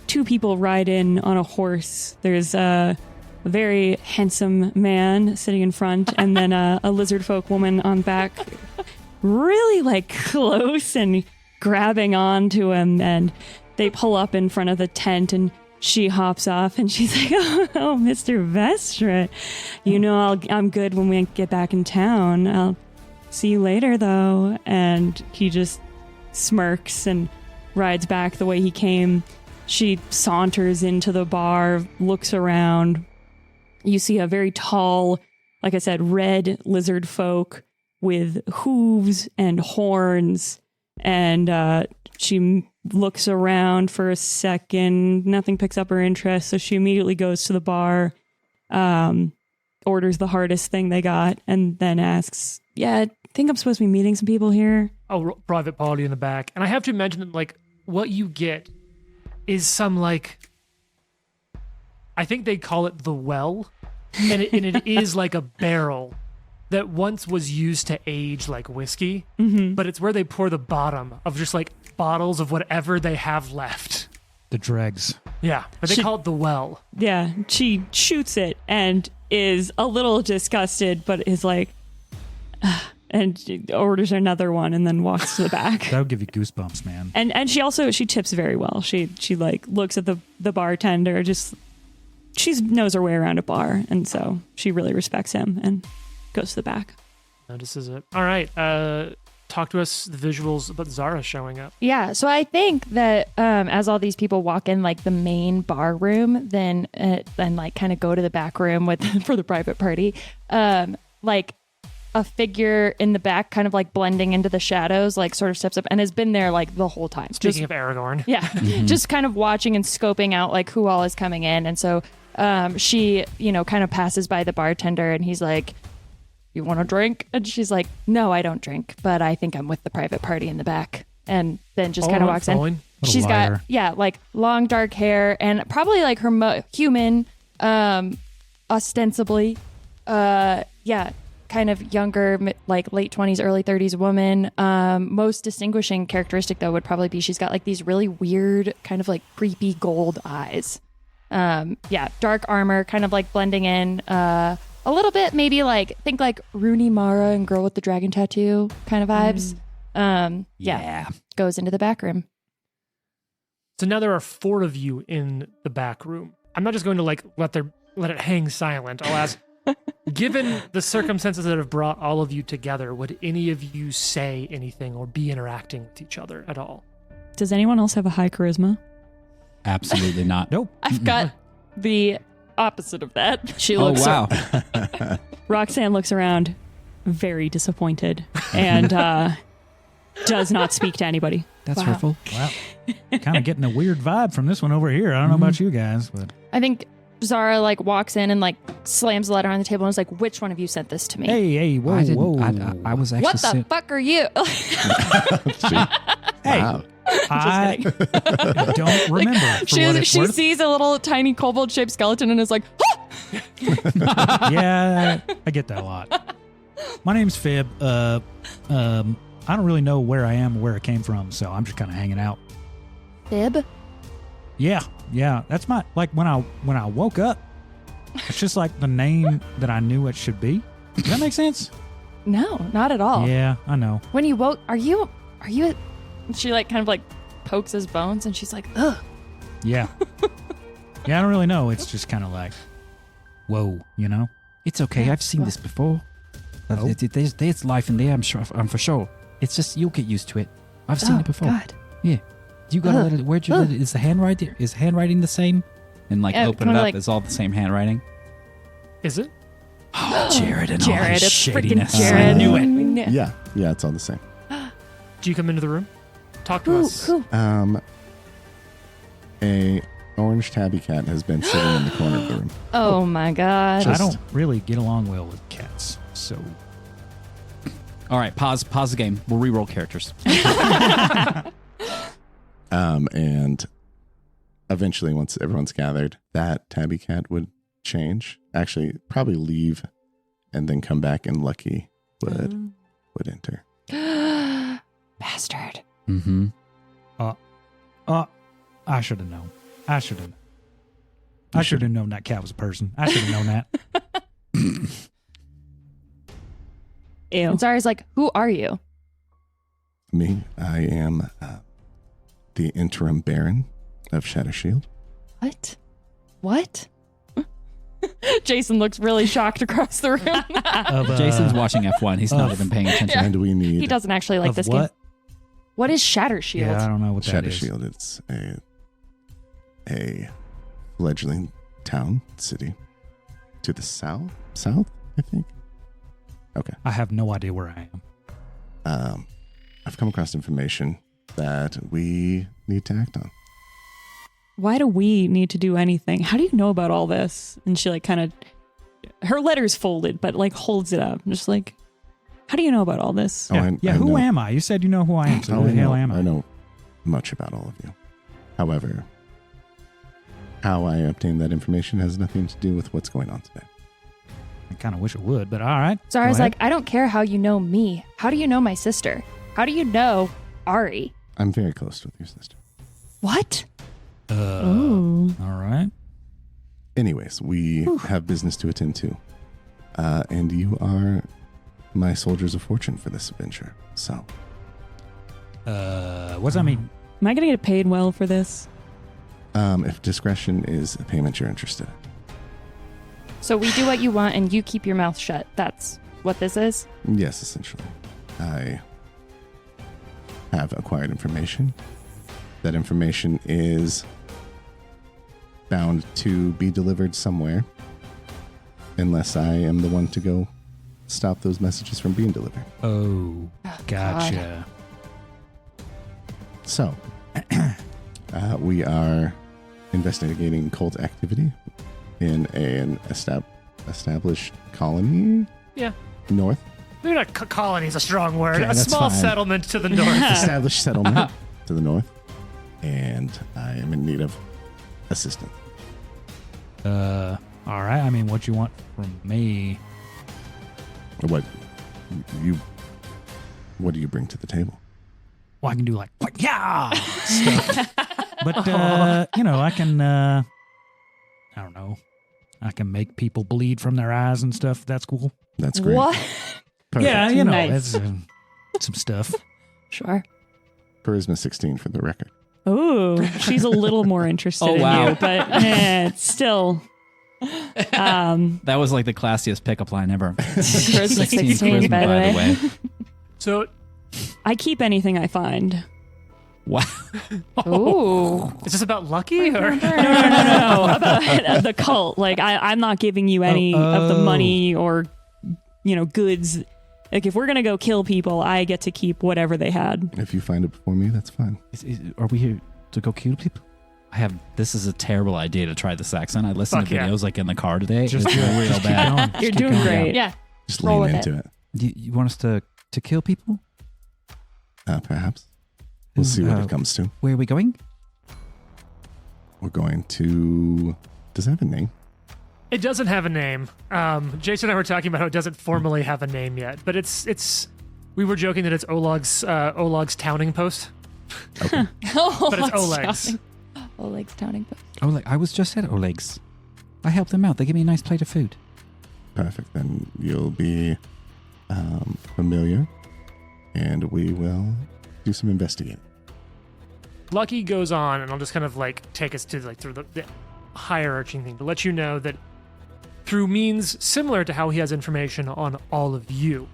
two people ride in on a horse. There's a very handsome man sitting in front, and then a lizard folk woman on back, really like close and grabbing onto him. And they pull up in front of the tent, and she hops off, and she's like, "Oh, Mr. Vestra, you know I'm good when we get back in town. I'll see you later, though." And he just smirks and rides back the way he came. She saunters into the bar, looks around. You see a very tall, like I said, red lizard folk with hooves and horns. And she looks around for a second. Nothing picks up her interest, so she immediately goes to the bar, orders the hardest thing they got, and then asks, "Yeah, I think I'm supposed to be meeting some people here." Oh, private party in the back. And I have to imagine that, like, what you get is some, like, I think they call it the well. And it is like a barrel that once was used to age, like, whiskey. Mm-hmm. But it's where they pour the bottom of just, like, bottles of whatever they have left. The dregs. Yeah, but they call it the well. Yeah, she shoots it and is a little disgusted, but is like, and she orders another one and then walks to the back. That would give you goosebumps, man. And she tips very well. She like looks at the bartender, just she knows her way around a bar, and so she really respects him and goes to the back. Notices it. All right. Talk to us the visuals about Zara showing up. Yeah, so I think that as all these people walk in like the main bar room, then like kind of go to the back room for the private party, like a figure in the back kind of like blending into the shadows, like sort of steps up and has been there like the whole time. Speaking of Aragorn. Yeah, just kind of watching and scoping out like who all is coming in. And so she, kind of passes by the bartender and he's like, "You want a drink?" And she's like, "No, I don't drink, but I think I'm with the private party in the back." And then just kind of walks in. What a She's liar. got, like long dark hair and probably like her human, ostensibly, kind of younger, like late 20s, early 30s woman. Most distinguishing characteristic though would probably be she's got like these really weird kind of like creepy gold eyes. Dark armor kind of like blending in, a little bit, maybe like think like Rooney Mara and Girl with the Dragon Tattoo kind of vibes. Goes into the back room. So now there are 4 of you in the back room. I'm not just going to like let it hang silent. I'll ask, Given the circumstances that have brought all of you together, would any of you say anything or be interacting with each other at all? Does anyone else have a high charisma? Absolutely not. Nope. I've got the opposite of that. She Oh, looks. wow. Roxanne looks around, very disappointed, and does not speak to anybody. That's Wow. hurtful. Wow. Kind of getting a weird vibe from this one over here. I don't know about you guys, but I think Zara like walks in and like slams the letter on the table and is like, "Which one of you sent this to me? hey, whoa, I didn't. whoa. I was actually. What the fuck are you?" Hey, Wow. I don't remember. For what she it's worth. sees a little tiny kobold-shaped skeleton and is like, "Ah!" Yeah, I get that a lot. My name's Fib. I don't really know where I am or where I came from, so I'm just kind of hanging out. "Fib." Yeah. That's my when I woke up. It's just like the name that I knew it should be. Does that make sense? No, not at all. Yeah, I know. When you woke, are you? She like kind of like pokes his bones and she's like, "Ugh." Yeah. Yeah, I don't really know. It's just kind of like, whoa, you know? It's okay. I've seen this before. Oh. There's life in there. I'm for sure. It's just you'll get used to it. I've seen Oh, it before. God. Yeah. You got a Ugh. little. Where'd you? Let it, is the handwriting? Is handwriting the same? And like Yeah, open it kinda up. like- It's all the same handwriting. Is it? Oh, Jared and all Jared, his it's freaking shadiness. Jared. I knew it. Yeah, it's all the same. Do you come into the room? Talk to Who? us. Who? A orange tabby cat has been sitting in the corner of the room. Oh my God. I don't really get along well with cats, so All right. Pause the game. We'll re-roll characters. And eventually, once everyone's gathered, that tabby cat would change. Actually, probably leave, and then come back, and Lucky would enter. Bastard. Mm-hmm. I should have known. I should have known that cat was a person. I should have known that. Ew. And Zara's like, "Who are you?" Me, I am the interim Baron of Shadowshield. What? Jason looks really shocked across the room. Of, Jason's watching F1. He's not even paying attention. And we need He doesn't actually like of this what? game. What is Shatter Shield? Yeah, I don't know what that is. Shadowshield. It's a fledgling town, city to the south, I think. Okay. I have no idea where I am. I've come across information that we need to act on. Why do we need to do anything? How do you know about all this? And she like kind of, her letter's folded, but like holds it up. I'm just like, how do you know about all this? Yeah, I who know- am I? You said you know who I am, so Oh, who the hell I am I? know much about all of you. However, how I obtained that information has nothing to do with what's going on today. I kind of wish it would, but all right. Zara's go ahead. like, "I don't care how you know me. How do you know my sister? How do you know Ari?" I'm very close with your sister. What? Oh. All right. Anyways, we have business to attend to. And you are my soldiers of fortune for this adventure. So, What's that mean? Am I going to get paid well for this? if discretion is a payment you're interested in. So we do what you want and you keep your mouth shut. That's what this is? Yes, essentially. I have acquired information. That information is bound to be delivered somewhere unless I am the one to go stop those messages from being delivered. Oh, gotcha. So, we are investigating cult activity in an established colony. Yeah. North. Maybe not colony is a strong word. Okay, a that's small fine. settlement to the north. Established settlement to the north. And I am in need of assistance. All right. I mean, what you want from me? What do you bring to the table? Well, I can do like yeah stuff. But I can I don't know. I can make people bleed from their eyes and stuff. That's cool. That's great. What? Perfect. Yeah, Nice. that's some stuff. Sure. Charisma 16 for the record. Oh, she's a little more interested Oh, in wow. you, but it's still That was like the classiest pickup line ever. Charisma 16 charisma, by the way. So, I keep anything I find. Wow. Ooh. is this about Lucky or? No. About the cult. Like, I'm not giving you any of the money or, goods. Like, if we're going to go kill people, I get to keep whatever they had. If you find it before me, that's fine. Are we here to go kill people? This is a terrible idea to try this accent. I listened to videos like in the car today. Just It's do it. real Just keep bad. going. You're Just keep doing going. great. Yeah. Just Roll lean with into it. You want us to kill people? Perhaps. We'll see what it comes to. Where are we going? We're going to... Does it have a name? It doesn't have a name. Jason and I were talking about how it doesn't formally have a name yet, but it's. We were joking that it's Olog's towning post, Okay. but it's Oleg's. Oleg's towning post. I was just at Oleg's. I helped them out. They gave me a nice plate of food. Perfect. Then you'll be familiar, and we will do some investigating. Lucky goes on, and I'll just kind of take us to through the hierarching thing to let you know that through means similar to how he has information on all of you,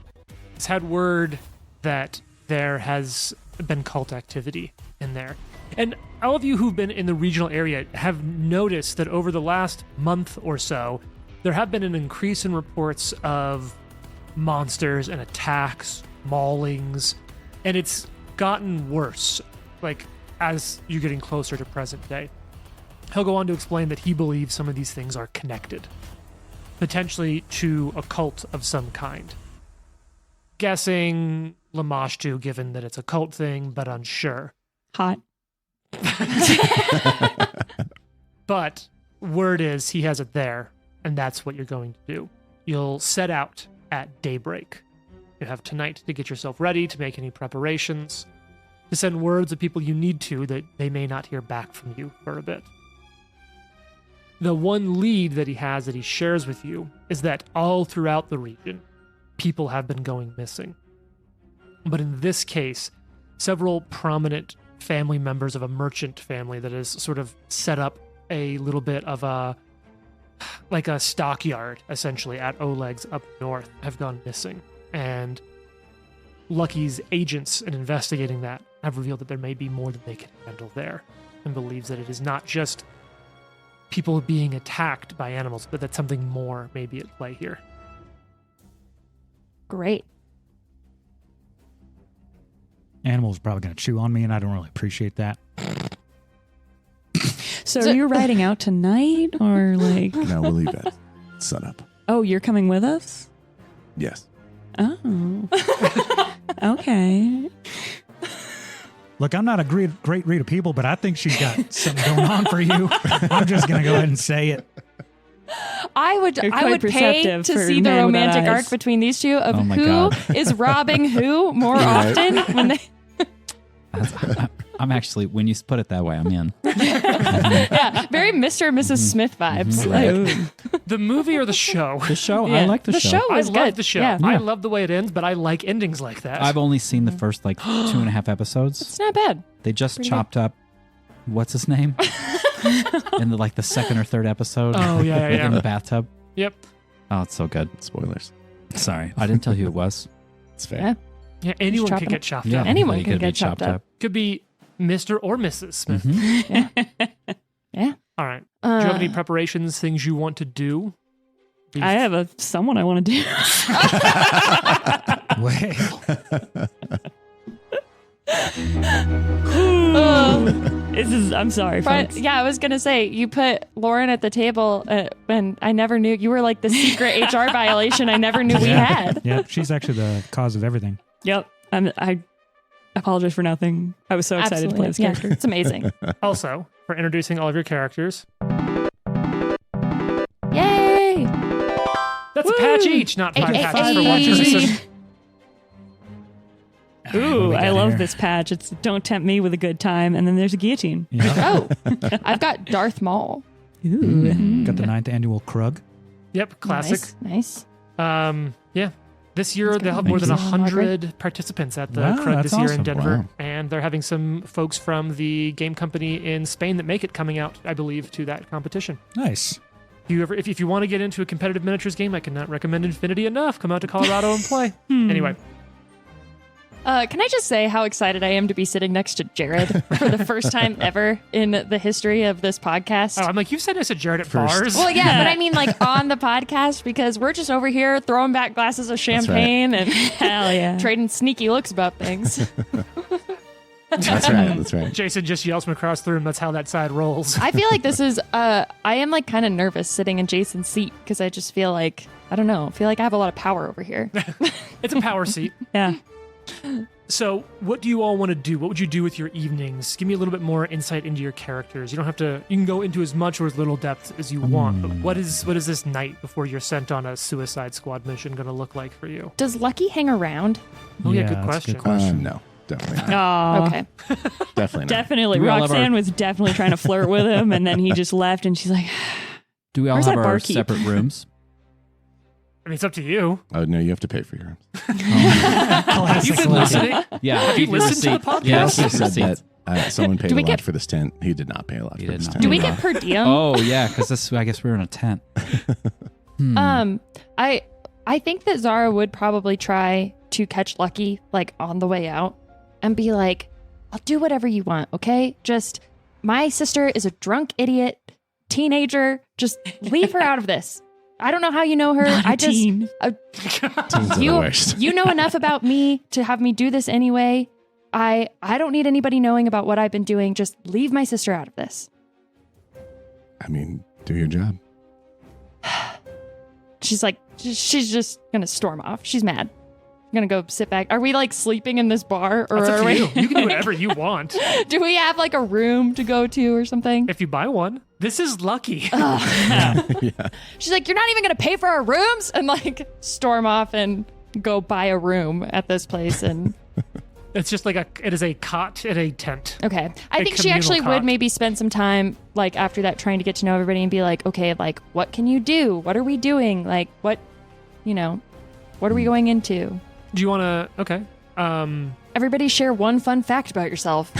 he's had word that there has been cult activity in there. And all of you who've been in the regional area have noticed that over the last month or so, there have been an increase in reports of monsters and attacks, maulings, and it's gotten worse, as you're getting closer to present day. He'll go on to explain that he believes some of these things are connected, potentially to a cult of some kind. Guessing Lamashtu, given that it's a cult thing, but unsure. Hot. But word is he has it there, and that's what you're going to do. You'll set out at daybreak. You have tonight to get yourself ready, to make any preparations, to send words of people you need to that they may not hear back from you for a bit. The one lead that he has that he shares with you is that all throughout the region, people have been going missing. But in this case, several prominent family members of a merchant family that has sort of set up a little bit of a stockyard, essentially, at Oleg's up north, have gone missing. And Lucky's agents in investigating that have revealed that there may be more than they can handle there, and believes that it is not just people being attacked by animals, but that something more may be at play here. Great. Animals are probably going to chew on me, and I don't really appreciate that. So are you riding out tonight or No, we'll leave at sunup. Oh, you're coming with us? Yes. Oh. Okay. Look, I'm not a great read of people, but I think she's got something going on for you. I'm just going to go ahead and say it. I would You're pay quite to perceptive for see the man without romantic eyes. arc between these two of Oh my who God. is robbing who more often when they I'm actually, when you put it that way, I'm in. yeah, very Mr. and Mrs. Smith vibes. Like, The movie or the show? The show, yeah. I like the, The show I was love good. the show. Yeah. I love the way it ends, but I like endings like that. I've only seen the first 2.5 episodes. It's not bad. They just Pretty chopped up, what's his name? In the second or third episode. Oh, yeah, yeah, In the yeah. bathtub. Yep. Oh, it's so good. Spoilers. Sorry, I didn't tell you who it was. It's fair. Yeah. Yeah, anyone chop could it get up. chopped Yeah, up. Anyone anybody can could get be chopped chopped up. Could be Mr. or Mrs. Smith. Mhm. Yeah. All right. Do you have any preparations, things you want to do? I have someone I want to do. I'm sorry, folks. Yeah, I was gonna say you put Lauren at the table, and I never knew you were like the secret HR violation. I never knew we had. Yeah, she's actually the cause of everything. Yep. I apologize for nothing. I was so excited to play this Yeah, character. it's amazing. Also, for introducing all of your characters, Yay! that's a patch each, not 5 Hey, patches hey, for hey. one person. What do Ooh, we I got love here? this patch. It's don't tempt me with a good time, and then there's a guillotine. Yeah. Oh, I've got Darth Maul. Ooh. Got the 9th annual Krug. Yep, classic. Nice. Yeah. This year, That's they'll have good. more than Thank you. 100 participants at the Wow, CRUD that's this year in awesome. Denver. Wow. And they're having some folks from the game company in Spain that make it coming out, I believe, to that competition. Nice. If you want to get into a competitive miniatures game, I cannot recommend Infinity enough. Come out to Colorado and play. Anyway. Can I just say how excited I am to be sitting next to Jared for the first time ever in the history of this podcast? Oh, I'm like, you've said this at Jared at First. bars. Well, yeah, but I mean like on the podcast because we're just over here throwing back glasses of champagne and Hell yeah. trading sneaky looks about things. That's right. That's right. Jason just yells from across the room. That's how that side rolls. I feel like this is, I am like kind of nervous sitting in Jason's seat because I just feel like, I don't know, I have a lot of power over here. It's a power seat. Yeah. So, what do you all want to do? What would you do with your evenings? Give me a little bit more insight into your characters. You don't have to. You can go into as much or as little depth as you want. But what is this night before you're sent on a Suicide Squad mission going to look like for you? Does Lucky hang around? Oh yeah, Yeah, good that's a question. good question. No, definitely not. Oh, Okay. Definitely not. definitely. Do we all have Roxanne our- was definitely trying to flirt with him, and then he just left, and she's like, Do we all Where's have that our barkeep? separate rooms? I mean, it's up to you. Oh no, you have to pay for your rooms. Have you been listening? Yeah. Have you keep your listened to the receipt. podcast? Yeah, He also keep your said that receipts. someone paid Do a we lot get- for this tent. He did not pay a lot He for did this not. tent. Do we No. get per diem? Oh yeah, because I guess we were in a tent. I think that Zara would probably try to catch Lucky like on the way out and be like, I'll do whatever you want, okay? Just my sister is a drunk idiot teenager. Just leave her out of this. I don't know how you know her. Not a I just teen. Teens are the you worst. you know enough about me to have me do this anyway. I don't need anybody knowing about what I've been doing. Just leave my sister out of this. I mean, do your job. She's just gonna storm off. She's mad. Gonna go sit back. Are we like sleeping in this bar, or That's up are to we? you. You can do whatever you want. Do we have like a room to go to or something? If you buy one, this is lucky. Yeah. She's like, you're not even gonna pay for our rooms, and like storm off and go buy a room at this place. And It's just like it is a cot in a tent. okay, I A think she communal actually cot. would maybe spend some time like after that trying to get to know everybody and be like, okay, like what can you do? What are we doing? Like what are we going into? Do you want to? Okay. Everybody share one fun fact about yourself.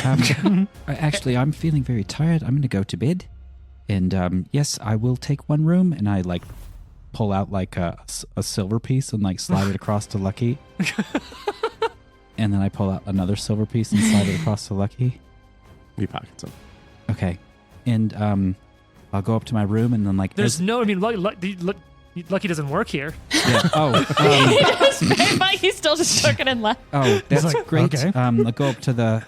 Actually, I'm feeling very tired. I'm going to go to bed. And yes, I will take one room. And I like pull out like a silver piece and like slide it across to Lucky. And then I pull out another silver piece and slide it across to Lucky. He pockets them. Okay. And I'll go up to my room and then like There's no. I mean, Lucky doesn't work here. yeah. But he still just took it and left. Oh, that's like, great. okay. I'll go up to the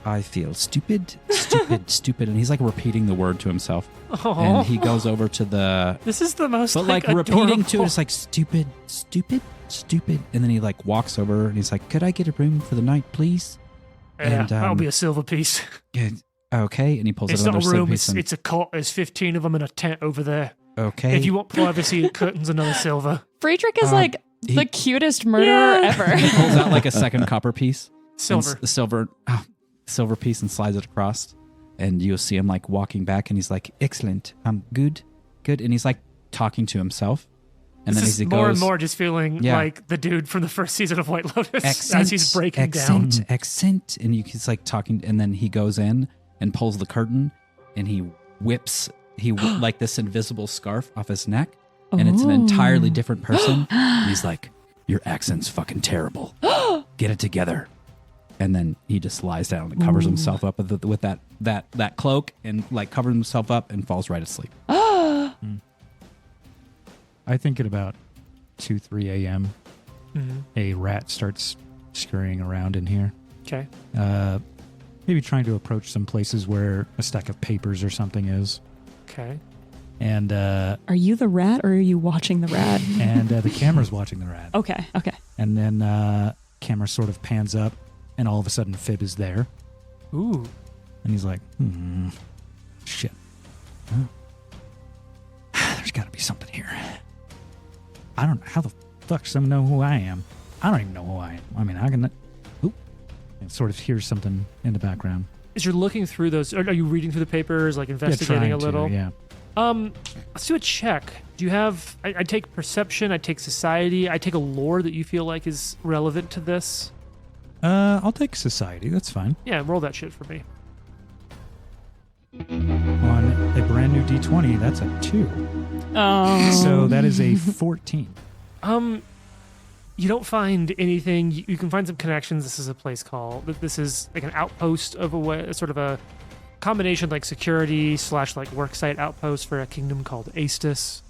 I feel stupid, and he's like repeating the word to himself. Oh, And he goes over to the this is the most. but like adorable. repeating to it, it's like stupid, and then he like walks over and he's like, "Could I get a room for the night, please?" Yeah, and, that'll be a silver piece. Yeah, okay, and he pulls It's out not a another silver room. piece. It's a cot. There's 15 of them in a tent over there. Okay, If you want privacy, curtains another silver. Friedrich is like he- the cutest murderer ever. he pulls out like a second copper piece, Silver. and silver piece, and slides it across, and you'll see him like walking back, and he's like, "Excellent, good," and he's like talking to himself, and This then is as he more goes, and more just feeling Yeah. like the dude from the first season of White Lotus accent, as he's breaking down. accent, and he's like talking, and then he goes in and pulls the curtain, and he whips like this invisible scarf off his neck, and it's an entirely different person. And he's like, "Your accent's fucking terrible. Get it together." And then he just lies down and covers himself up with that cloak, and like covers himself up and falls right asleep. I think at about 2-3 a.m. Mhm. a rat starts scurrying around in here. Okay. Maybe trying to approach some places where a stack of papers or something is. Okay. And Are you the rat or are you watching the rat? the camera's watching the rat. Okay. And then camera sort of pans up, and all of a sudden Fib is there. Ooh. And he's like, shit. There's got to be something here. I don't know. How the fuck does someone know who I am? I don't even know who I am. I mean, I can... Oop. And sort of hears something in the background. As you're looking through those, are you reading through the papers, like investigating Yeah, a little? yeah. Let's do a check. Do you have? I take perception. I take society. I take a lore that you feel like is relevant to this. I'll take society. That's fine. Yeah, roll that shit for me. On a brand new new D20. That's a 2. Oh. So that is a 14. You don't find anything. You can find some connections. This is a place called. This is like an outpost of sort of a combination like security / like worksite outpost for a kingdom called Astus.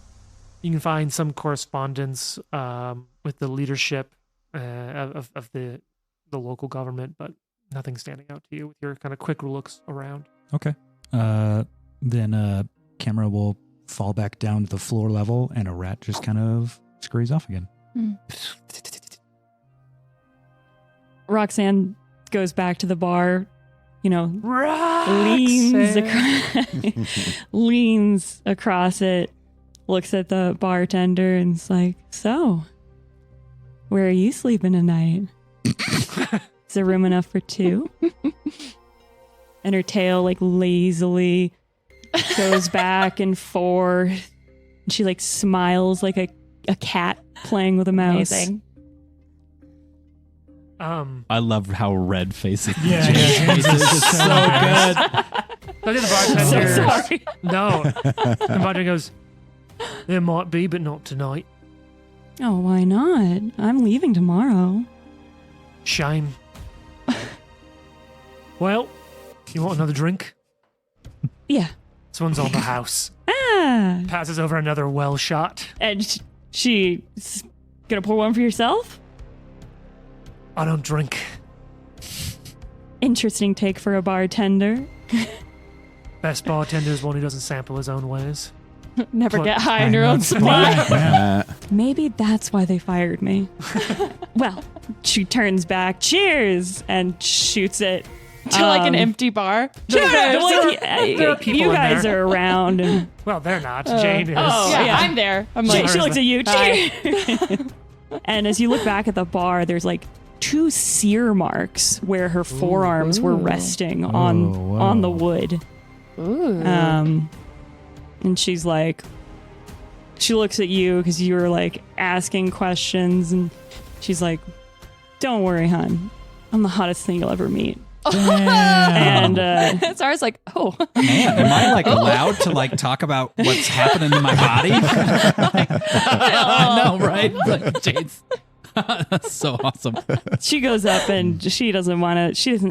You can find some correspondence with the leadership of the local government, but nothing standing out to you with your kind of quick looks around. Okay. Then camera will fall back down to the floor level, and a rat just kind of scurries off again. Roxanne goes back to the bar, leans across it, looks at the bartender, and is like, "So, where are you sleeping tonight? Is there room enough for 2?" And her tail like lazily goes back and forth. And she like smiles like a cat playing with a mouse. Amazing. I love how red facing. Yeah, James is so good. I think the bartender. So sorry. No. The bartender goes, "There might be, but not tonight." Oh, why not? I'm leaving tomorrow. Shame. Well, you want another drink? Yeah. This one's on the house. Ah. Passes over another well shot. And she's gonna pour one for yourself? I don't drink. Interesting take for a bartender. Best bartender is one who doesn't sample his own ways. Never What? get high on your own supply. Yeah. Maybe that's why they fired me. Well, she turns back, cheers, and shoots it. To like an empty bar. Cheers! There are people You in guys there. are around. And Well, they're not. Jane is. oh, Yeah, yeah. I'm there. I'm she, like, she looks at you. Hi. Cheers! And as you look back at the bar, there's like 2 sear marks where her forearms were resting on the wood. ooh. And she's like, she looks at you because you were like asking questions, and she's like, "Don't worry, hon. I'm the hottest thing you'll ever meet." And Sarah's like, oh. Man, am I like allowed to like talk about what's happening in my body? I know, right? Like, Jade's that's so awesome. she goes up and she doesn't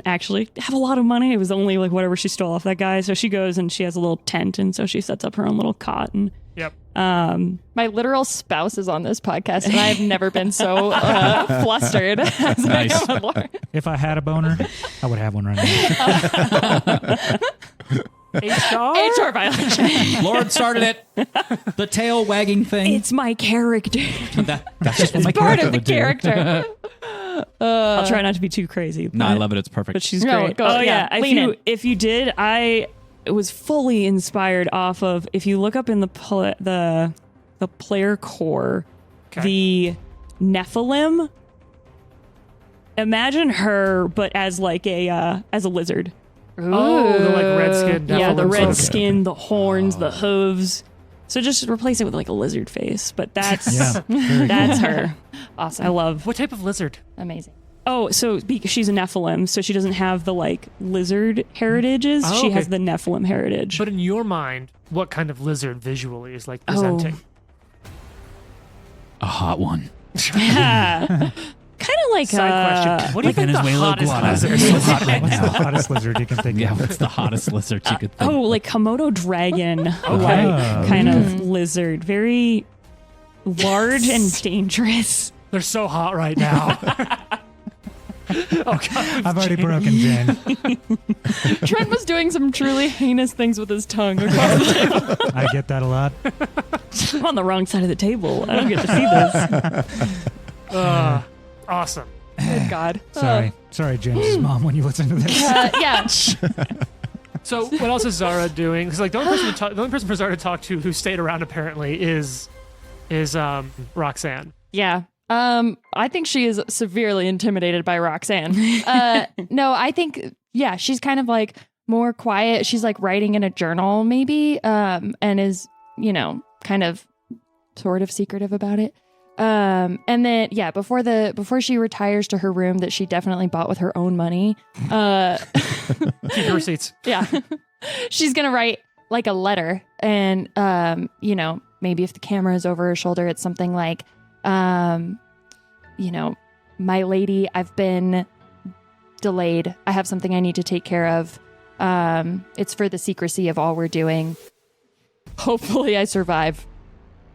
actually have a lot of money. It was only like whatever she stole off that guy. So she goes and she has a little tent, and so she sets up her own little cot. And Yep. My literal spouse is on this podcast, and I've never been so flustered as Nice. I am with Lauren. If I had a boner, I would have one right now. HR violation. Lauren started it. The tail wagging thing. it's my character. That's just what my Part character of the would do. character. I'll try not to be too crazy. No, I love it. It's perfect. But she's No, great. go- oh yeah, yeah, lean in. if you did, I was fully inspired off of, if you look up in the player core, Okay. the Nephilim. Imagine her, but as like a lizard. Oh, the like red skin. Yeah, the red Nephilim. skin, the horns, the hooves. So just replace it with like a lizard face. But that's Yeah, very that's her. Awesome. I love. What type of lizard? Amazing. Oh, so she's a Nephilim, so she doesn't have the like lizard heritages. Oh, she okay. has the Nephilim heritage. But in your mind, what kind of lizard visually is like presenting? A hot one. Yeah. Kind of like Side question. What do you think the Venezuela hottest iguana. lizard It's so is? hot right What's the now. hottest lizard you can think Yeah, of? what's the hottest lizard you could think? Oh, like Komodo dragon, like Oh. kind of lizard. Very large and dangerous. They're so hot right now. Oh God! I've already broken Jen. Trent was doing some truly heinous things with his tongue across the table. I get that a lot. I'm on the wrong side of the table. I don't get to see this. Awesome. Good God. Sorry, James's mom, when you listen to this. Yeah. So what else is Zara doing? Because like the only person for Zara to talk to who stayed around apparently is Roxanne. Yeah. I think she is severely intimidated by Roxanne. No, I think, yeah, she's kind of like more quiet. She's like writing in a journal maybe, and is, kind of sort of secretive about it. And then, yeah, before she retires to her room that she definitely bought with her own money, Keep your receipts. yeah, she's going to write like a letter, and you know, maybe if the camera is over her shoulder, it's something like, you know, my lady, I've been delayed. I have something I need to take care of. It's for the secrecy of all we're doing. Hopefully I survive.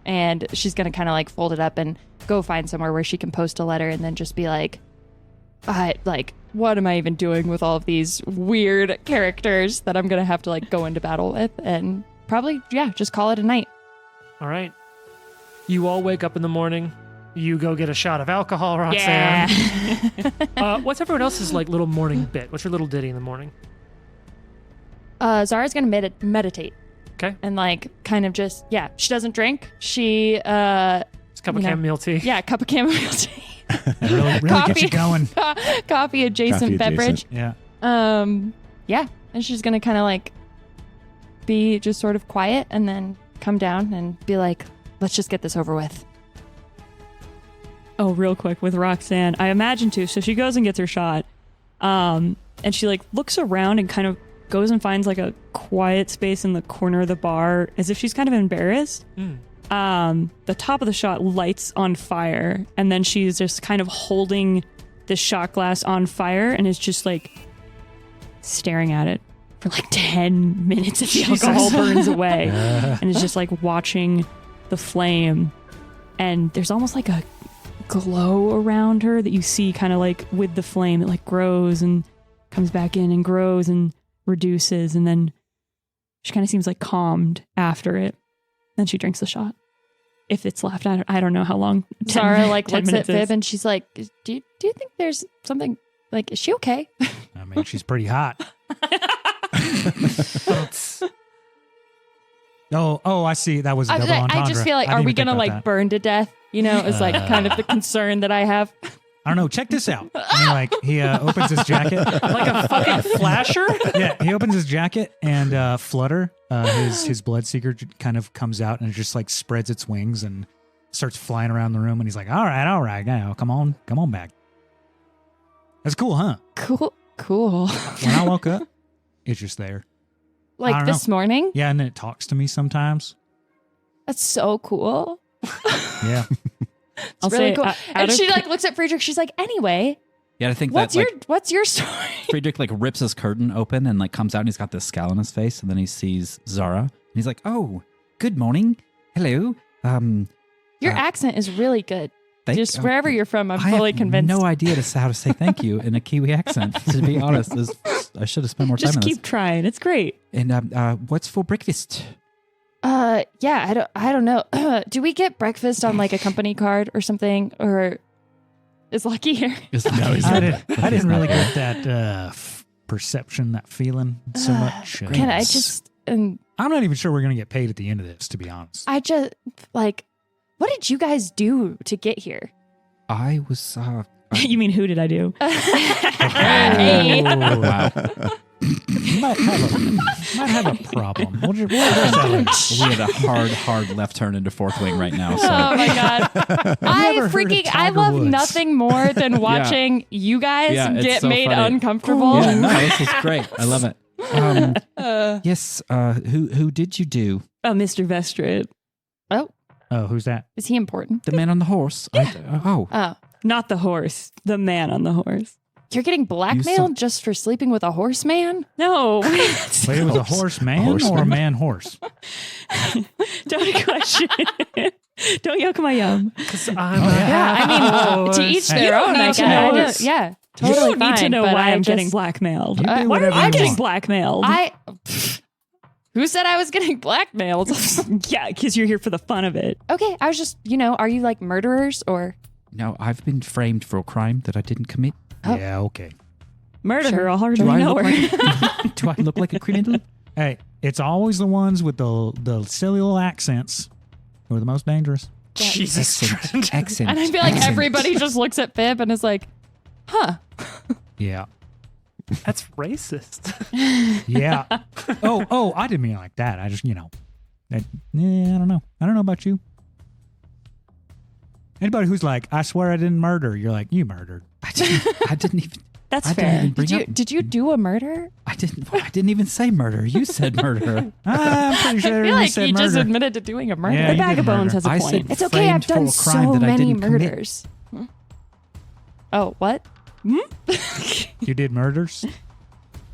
And she's going to kind of like fold it up and go find somewhere where she can post a letter and then just be like, what am I even doing with all of these weird characters that I'm going to have to like go into battle with? And probably, yeah, just call it a night. All right. You all wake up in the morning. You go get a shot of alcohol, Roxanne. Yeah. What's everyone else's like little morning bit? What's your little ditty in the morning? Zara's going to meditate. Okay. And like kind of just, yeah, she doesn't drink. She, Just a cup of chamomile tea. yeah, a cup of chamomile tea. really Coffee. get you going. Coffee adjacent beverage. Yeah. Yeah. And she's going to kind of like be just sort of quiet and then come down and be like, let's just get this over with. Oh, real quick with Roxanne, I imagine too. So she goes and gets her shot, and she like looks around and kind of goes and finds like a quiet space in the corner of the bar, as if she's kind of embarrassed. The top of the shot lights on fire, and then she's just kind of holding the shot glass on fire and is just like staring at it for like 10 minutes as the alcohol burns away, and is just like watching the flame. And there's almost like a glow around her that you see kind of like with the flame. It like grows and comes back in and grows and reduces, and then she kind of seems like calmed after it. Then she drinks the shot. If it's left, I don't know how long. Zara like 10 looks at minutes Fib is. and she's like, do you think there's something, like, is she okay? I mean, she's pretty hot. Oh, I see. That was a double entendre. I just feel like, I are didn't we even gonna think like about that. burn to death? You know, it's like kind of the concern that I have. I don't know. Check this out. And he opens his jacket. Like a fucking flasher? Yeah, he opens his jacket and Flutter, his bloodseeker, kind of comes out and just like spreads its wings and starts flying around the room. And he's like, all right, now come on back. That's cool, huh? Cool. When I woke up, it's just there. I Like don't this morning? Yeah, and then it talks to me sometimes. That's so cool. Yeah. It's really cool. And she like looks at Friedrich. She's like, anyway, Yeah, I think what's that like what's your story? Friedrich like rips his curtain open and like comes out and he's got this scowl on his face, and then he sees Zara and he's like, "Oh, good morning, hello." Your accent is really good. Just oh, wherever you're from, I'm I fully have convinced. no idea how to say thank you in a Kiwi accent. To be honest, I should have spent more time Just on keep this. trying. It's great. And what's for breakfast? Yeah, I don't know. Do we get breakfast on like a company card or something? Or is Lucky here? I didn't really get that perception, that feeling so much. Can I just? I'm not even sure we're going to get paid at the end of this, to be honest. I just like. What did you guys do to get here? I was. You mean who did I do? Hey. Oh, wow. You might have a problem. We'll address that later. We had a hard left turn into Fourth Wing right now. So Oh my god! never heard of I Tiger love Woods. nothing more than watching you guys Yeah, it's get so made funny. uncomfortable. yeah, no, this is great. I love it. Yes. Who did you do? Oh, Mr. Vestrid. Oh, who's that? Is he important? The man on the horse. Oh, Not the horse. The man on the horse. you're getting blackmailed just for sleeping with a horseman? No. Wait, it was a horse man or a Horseman. man horse? Don't question. Don't yuck my yum. Yeah, I mean, to each their own. I have guess. to know. Yeah, You totally don't need to fine, know but why I'm just- getting blackmailed. You do why are whatever I'm you getting want. blackmailed. Who said I was getting blackmailed? Yeah, because you're here for the fun of it. Okay, I was just, are you like murderers or? No, I've been framed for a crime that I didn't commit. Oh. Yeah, okay. Murder Sure. her. I'll hardly Do I know look her. like? Do I look like a criminal? Hey, it's always the ones with the silly little accents who are the most dangerous. Jesus. Accent. And I feel like accent. everybody just looks at Fib and is like, huh. Yeah. That's racist. Yeah. Oh, I didn't mean it like that. I just, I don't know. I don't know about you. Anybody who's like, I swear I didn't murder, you're like, you murdered. I didn't even. That's I fair. didn't even bring up. Did you do a murder? I didn't even say murder. You said murder. I'm pretty sure I feel you like said you just murder. admitted to doing a murder. Yeah, The you bag did of bones murder. has a I point. said It's okay. I've framed done for a crime so that I many didn't commit. murders. Oh, what? You did murders?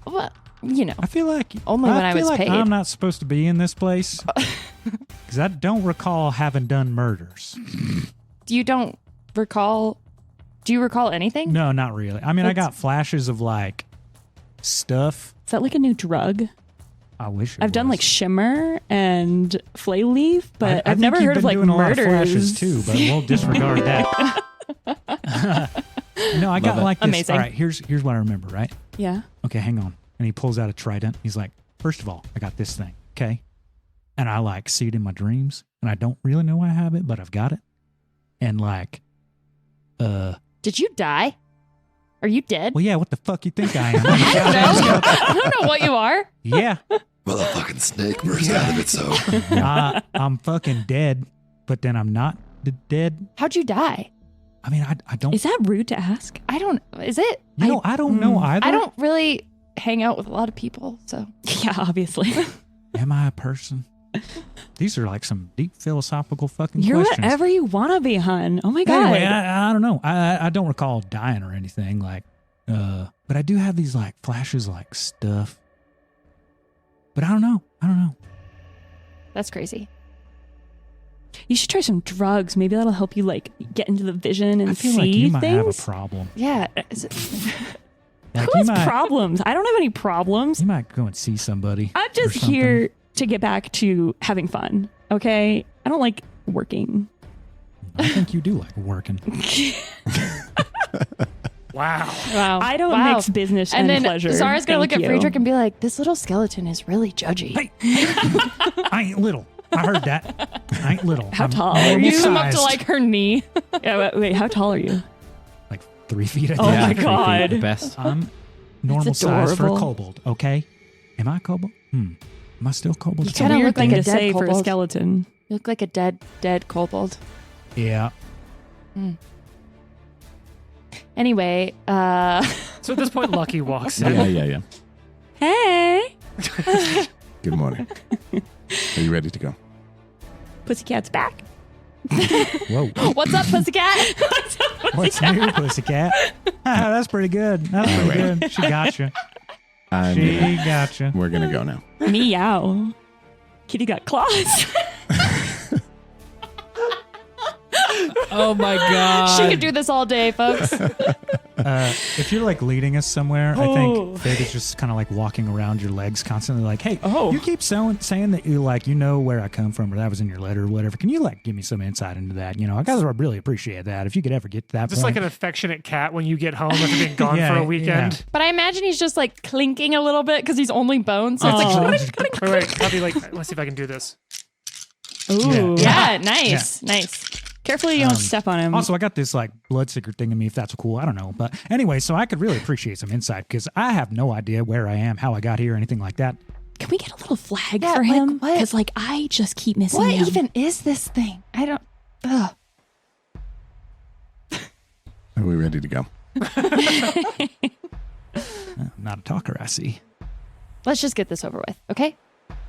Well, you know. I feel like Only when I feel was like paid. I'm not supposed to be in this place because I don't recall having done murders. Do you recall anything? No, not really. I mean, I got flashes of like stuff. Is that like a new drug? I wish it I've done was. like shimmer and flay leaf, but I I've think never you've heard of been like doing a lot of murders. flashes too, but we'll disregard that. No, I got Love it. like this. Amazing. All right, here's what I remember. Right? Yeah. Okay, hang on. And he pulls out a trident. He's like, first of all, I got this thing. Okay, and I like see it in my dreams, and I don't really know why I have it, but I've got it. And like, Did you die? Are you dead? well, yeah. What the fuck you think I am? I don't know. I don't know what you are. Yeah, Well, a fucking snake burst out of it, so. I'm fucking dead, but then I'm not dead. How'd you die? I mean, I don't. Is that rude to ask? I don't. Is it? You know, I don't know either. I don't really hang out with a lot of people, so. Yeah, obviously. Am I a person? These are like some deep philosophical fucking You're questions. whatever you want to be, hun. Oh my god. Anyway, I don't know. I don't recall dying or anything like, but I do have these like flashes like stuff. But I don't know. That's crazy. You should try some drugs. Maybe that'll help you like get into the vision and I feel see like you might have a things. problem. Yeah. Is it, Like Who you has might, problems? I don't have any problems. you might go and see somebody. I'm or just something. here to get back to having fun. Okay? I don't like working. I think you do like working. Wow. wow. I don't Wow. mix business and, And then pleasure. Zara's gonna look Thank at you. Friedrich and be like, "This little skeleton is really judgy." Hey, I ain't little. I heard that. I ain't little. How I'm tall are normal you? You come up to sized. like her knee. Yeah, wait, how tall are you? like 3 feet. I Oh think. my 3 feet, God. the best. I'm normal It's size for a adorable. kobold. Okay, am I a kobold? Am I still a kobold? You It's a kinda weird look thing like a to dead say for a kobold. skeleton. You look like a dead kobold. Yeah. Anyway, So at this point, Lucky walks in. Yeah. Hey, Good morning. Are you ready to go? pussycat's back. Whoa. what's up, pussycat? What's new, pussycat? That's pretty good. That's pretty All right. good. She got you. I'm She gonna- got you. we're gonna go now. Meow. Kitty got claws. Oh my god. She could do this all day, folks. If you're like leading us somewhere, I Oh. think Fig is just kind of like walking around your legs constantly, like, "Hey, Oh. you keep saying that you like you know where I come from, or that was in your letter, or whatever. Can you like give me some insight into that? You know, I guys would really appreciate that if you could ever get to that Just point." like an affectionate cat when you get home after being gone Yeah, for a weekend. yeah. But I imagine he's just like clinking a little bit because he's only bone. So it's Aw. like, Wait, probably like, let's see if I can do this. Ooh. yeah, nice, nice. Carefully you don't step on him. Also, I got this like bloodseeker thing in me, if that's cool. I don't know. But anyway, so I could really appreciate some insight because I have no idea where I am, how I got here, anything like that. Can we get a little flag Yeah, for like, him? what? Because like I just keep missing What him. even is this thing? I don't. Ugh. Are we ready to go? I'm not a talker, I see. Let's just get this over with, okay?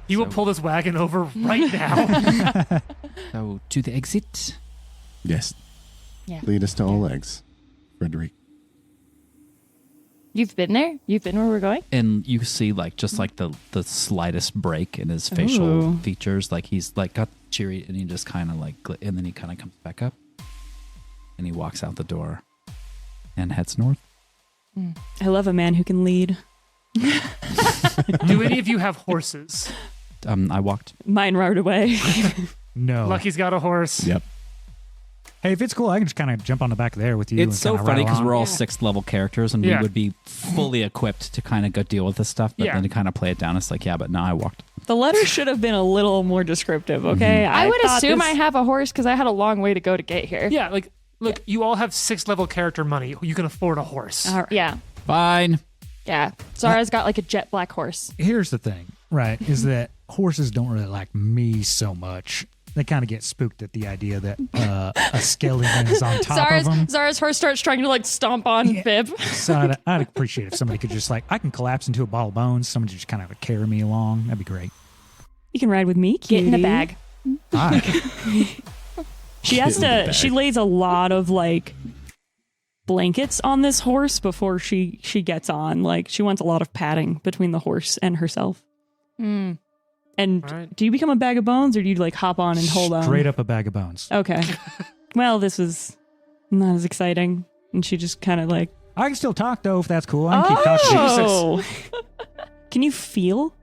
He will pull this wagon over right now. So to the exit. Yes. Yeah. Lead us to all legs, Frederick. You've been there. You've been where we're going. And you see like just like the slightest break in his facial Ooh. features. Like he's like got cheery and he just kind of like, and then he kind of comes back up and he walks out the door and heads north. I love a man who can lead. Do any of you have horses? I walked. Mine rode away. No. Lucky's got a horse. Yep. Hey, if it's cool, I can just kind of jump on the back there with you. It's so and kinda funny ride because along. we're all 6th level characters and Yeah. we would be fully equipped to kind of go deal with this stuff. But Yeah. then to kind of play it down, it's like, yeah, but no, I walked. The letter should have been a little more descriptive, okay? I would thought assume this- I have a horse because I had a long way to go to get here. Yeah, like, look, you all have 6th level character money. You can afford a horse. All right. Yeah. Fine. Yeah. Zara's got like a jet black horse. Here's the thing, right? Is that horses don't really like me so much. they kind of get spooked at the idea that a skeleton is on top of them. Zara's horse starts trying to like stomp on Fib. So I'd appreciate if somebody could just like, I can collapse into a ball of bones. Somebody just kind of carry me along. That'd be great. You can ride with me, cutie. Get in a bag. All right. She has to. She lays a lot of like blankets on this horse before she gets on. Like she wants a lot of padding between the horse and herself. Mm. And Right. do you become a bag of bones, or do you like hop on and hold on? Straight up a bag of bones. Okay. Well, this was not as exciting, and she just kind of like. I can still talk though, if that's cool. I can keep talking. Oh. Can you feel?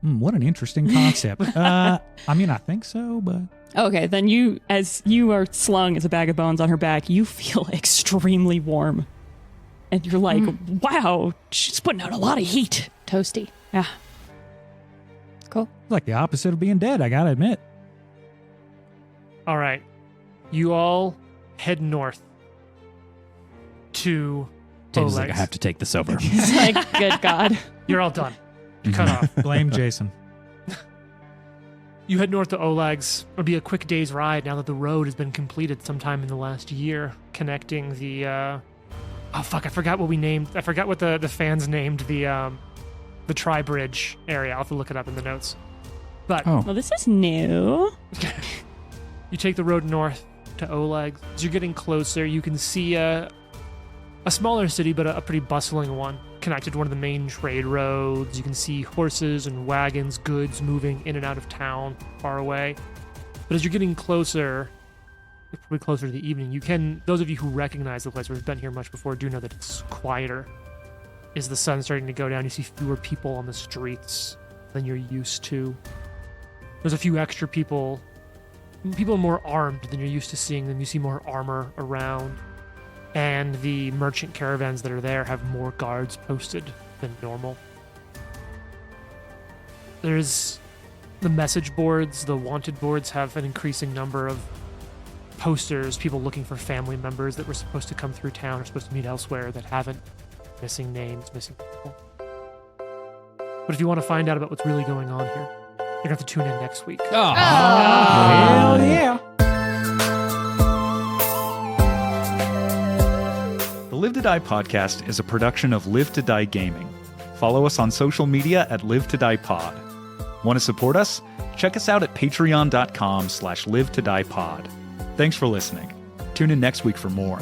What an interesting concept. I mean, I think so, but Okay, then you, as you are slung as a bag of bones on her back, you feel extremely warm, and you're like, "Wow, she's putting out a lot of heat." Toasty. Yeah. Cool. it's like the opposite of being dead, I gotta admit. All right. You all head north to James is like, I Oleg's. have to take this over. It's like, good God. You're all done. You're cut off. Blame Jason. You head north to Oleg's. It'll be a quick day's ride now that the road has been completed sometime in the last year, connecting the oh fuck, I forgot what we named. I forgot what the fans named the tri-bridge area. I'll have to look it up in the notes. But Oh. Well, this is new. you take the road north to Oleg's. As you're getting closer, you can see a smaller city, but a pretty bustling one, connected to one of the main trade roads. You can see horses and wagons, goods moving in and out of town far away. But as you're getting closer, probably closer to the evening, those of you who recognize the place or have been here much before do know that it's quieter. Is the sun starting to go down, you see fewer people on the streets than you're used to. There's a few extra people more armed than you're used to seeing them. You see more armor around. And the merchant caravans that are there have more guards posted than normal. There's the message boards, the wanted boards have an increasing number of posters, people looking for family members that were supposed to come through town or supposed to meet elsewhere that haven't. Missing names, missing people. But if you want to find out about what's really going on here, you're going to have to tune in next week. Hell yeah. The Live to Die podcast is a production of Live to Die Gaming. Follow us on social media at Live to Die Pod. Want to support us? Check us out at patreon.com/live to die pod. Thanks for listening. Tune in next week for more.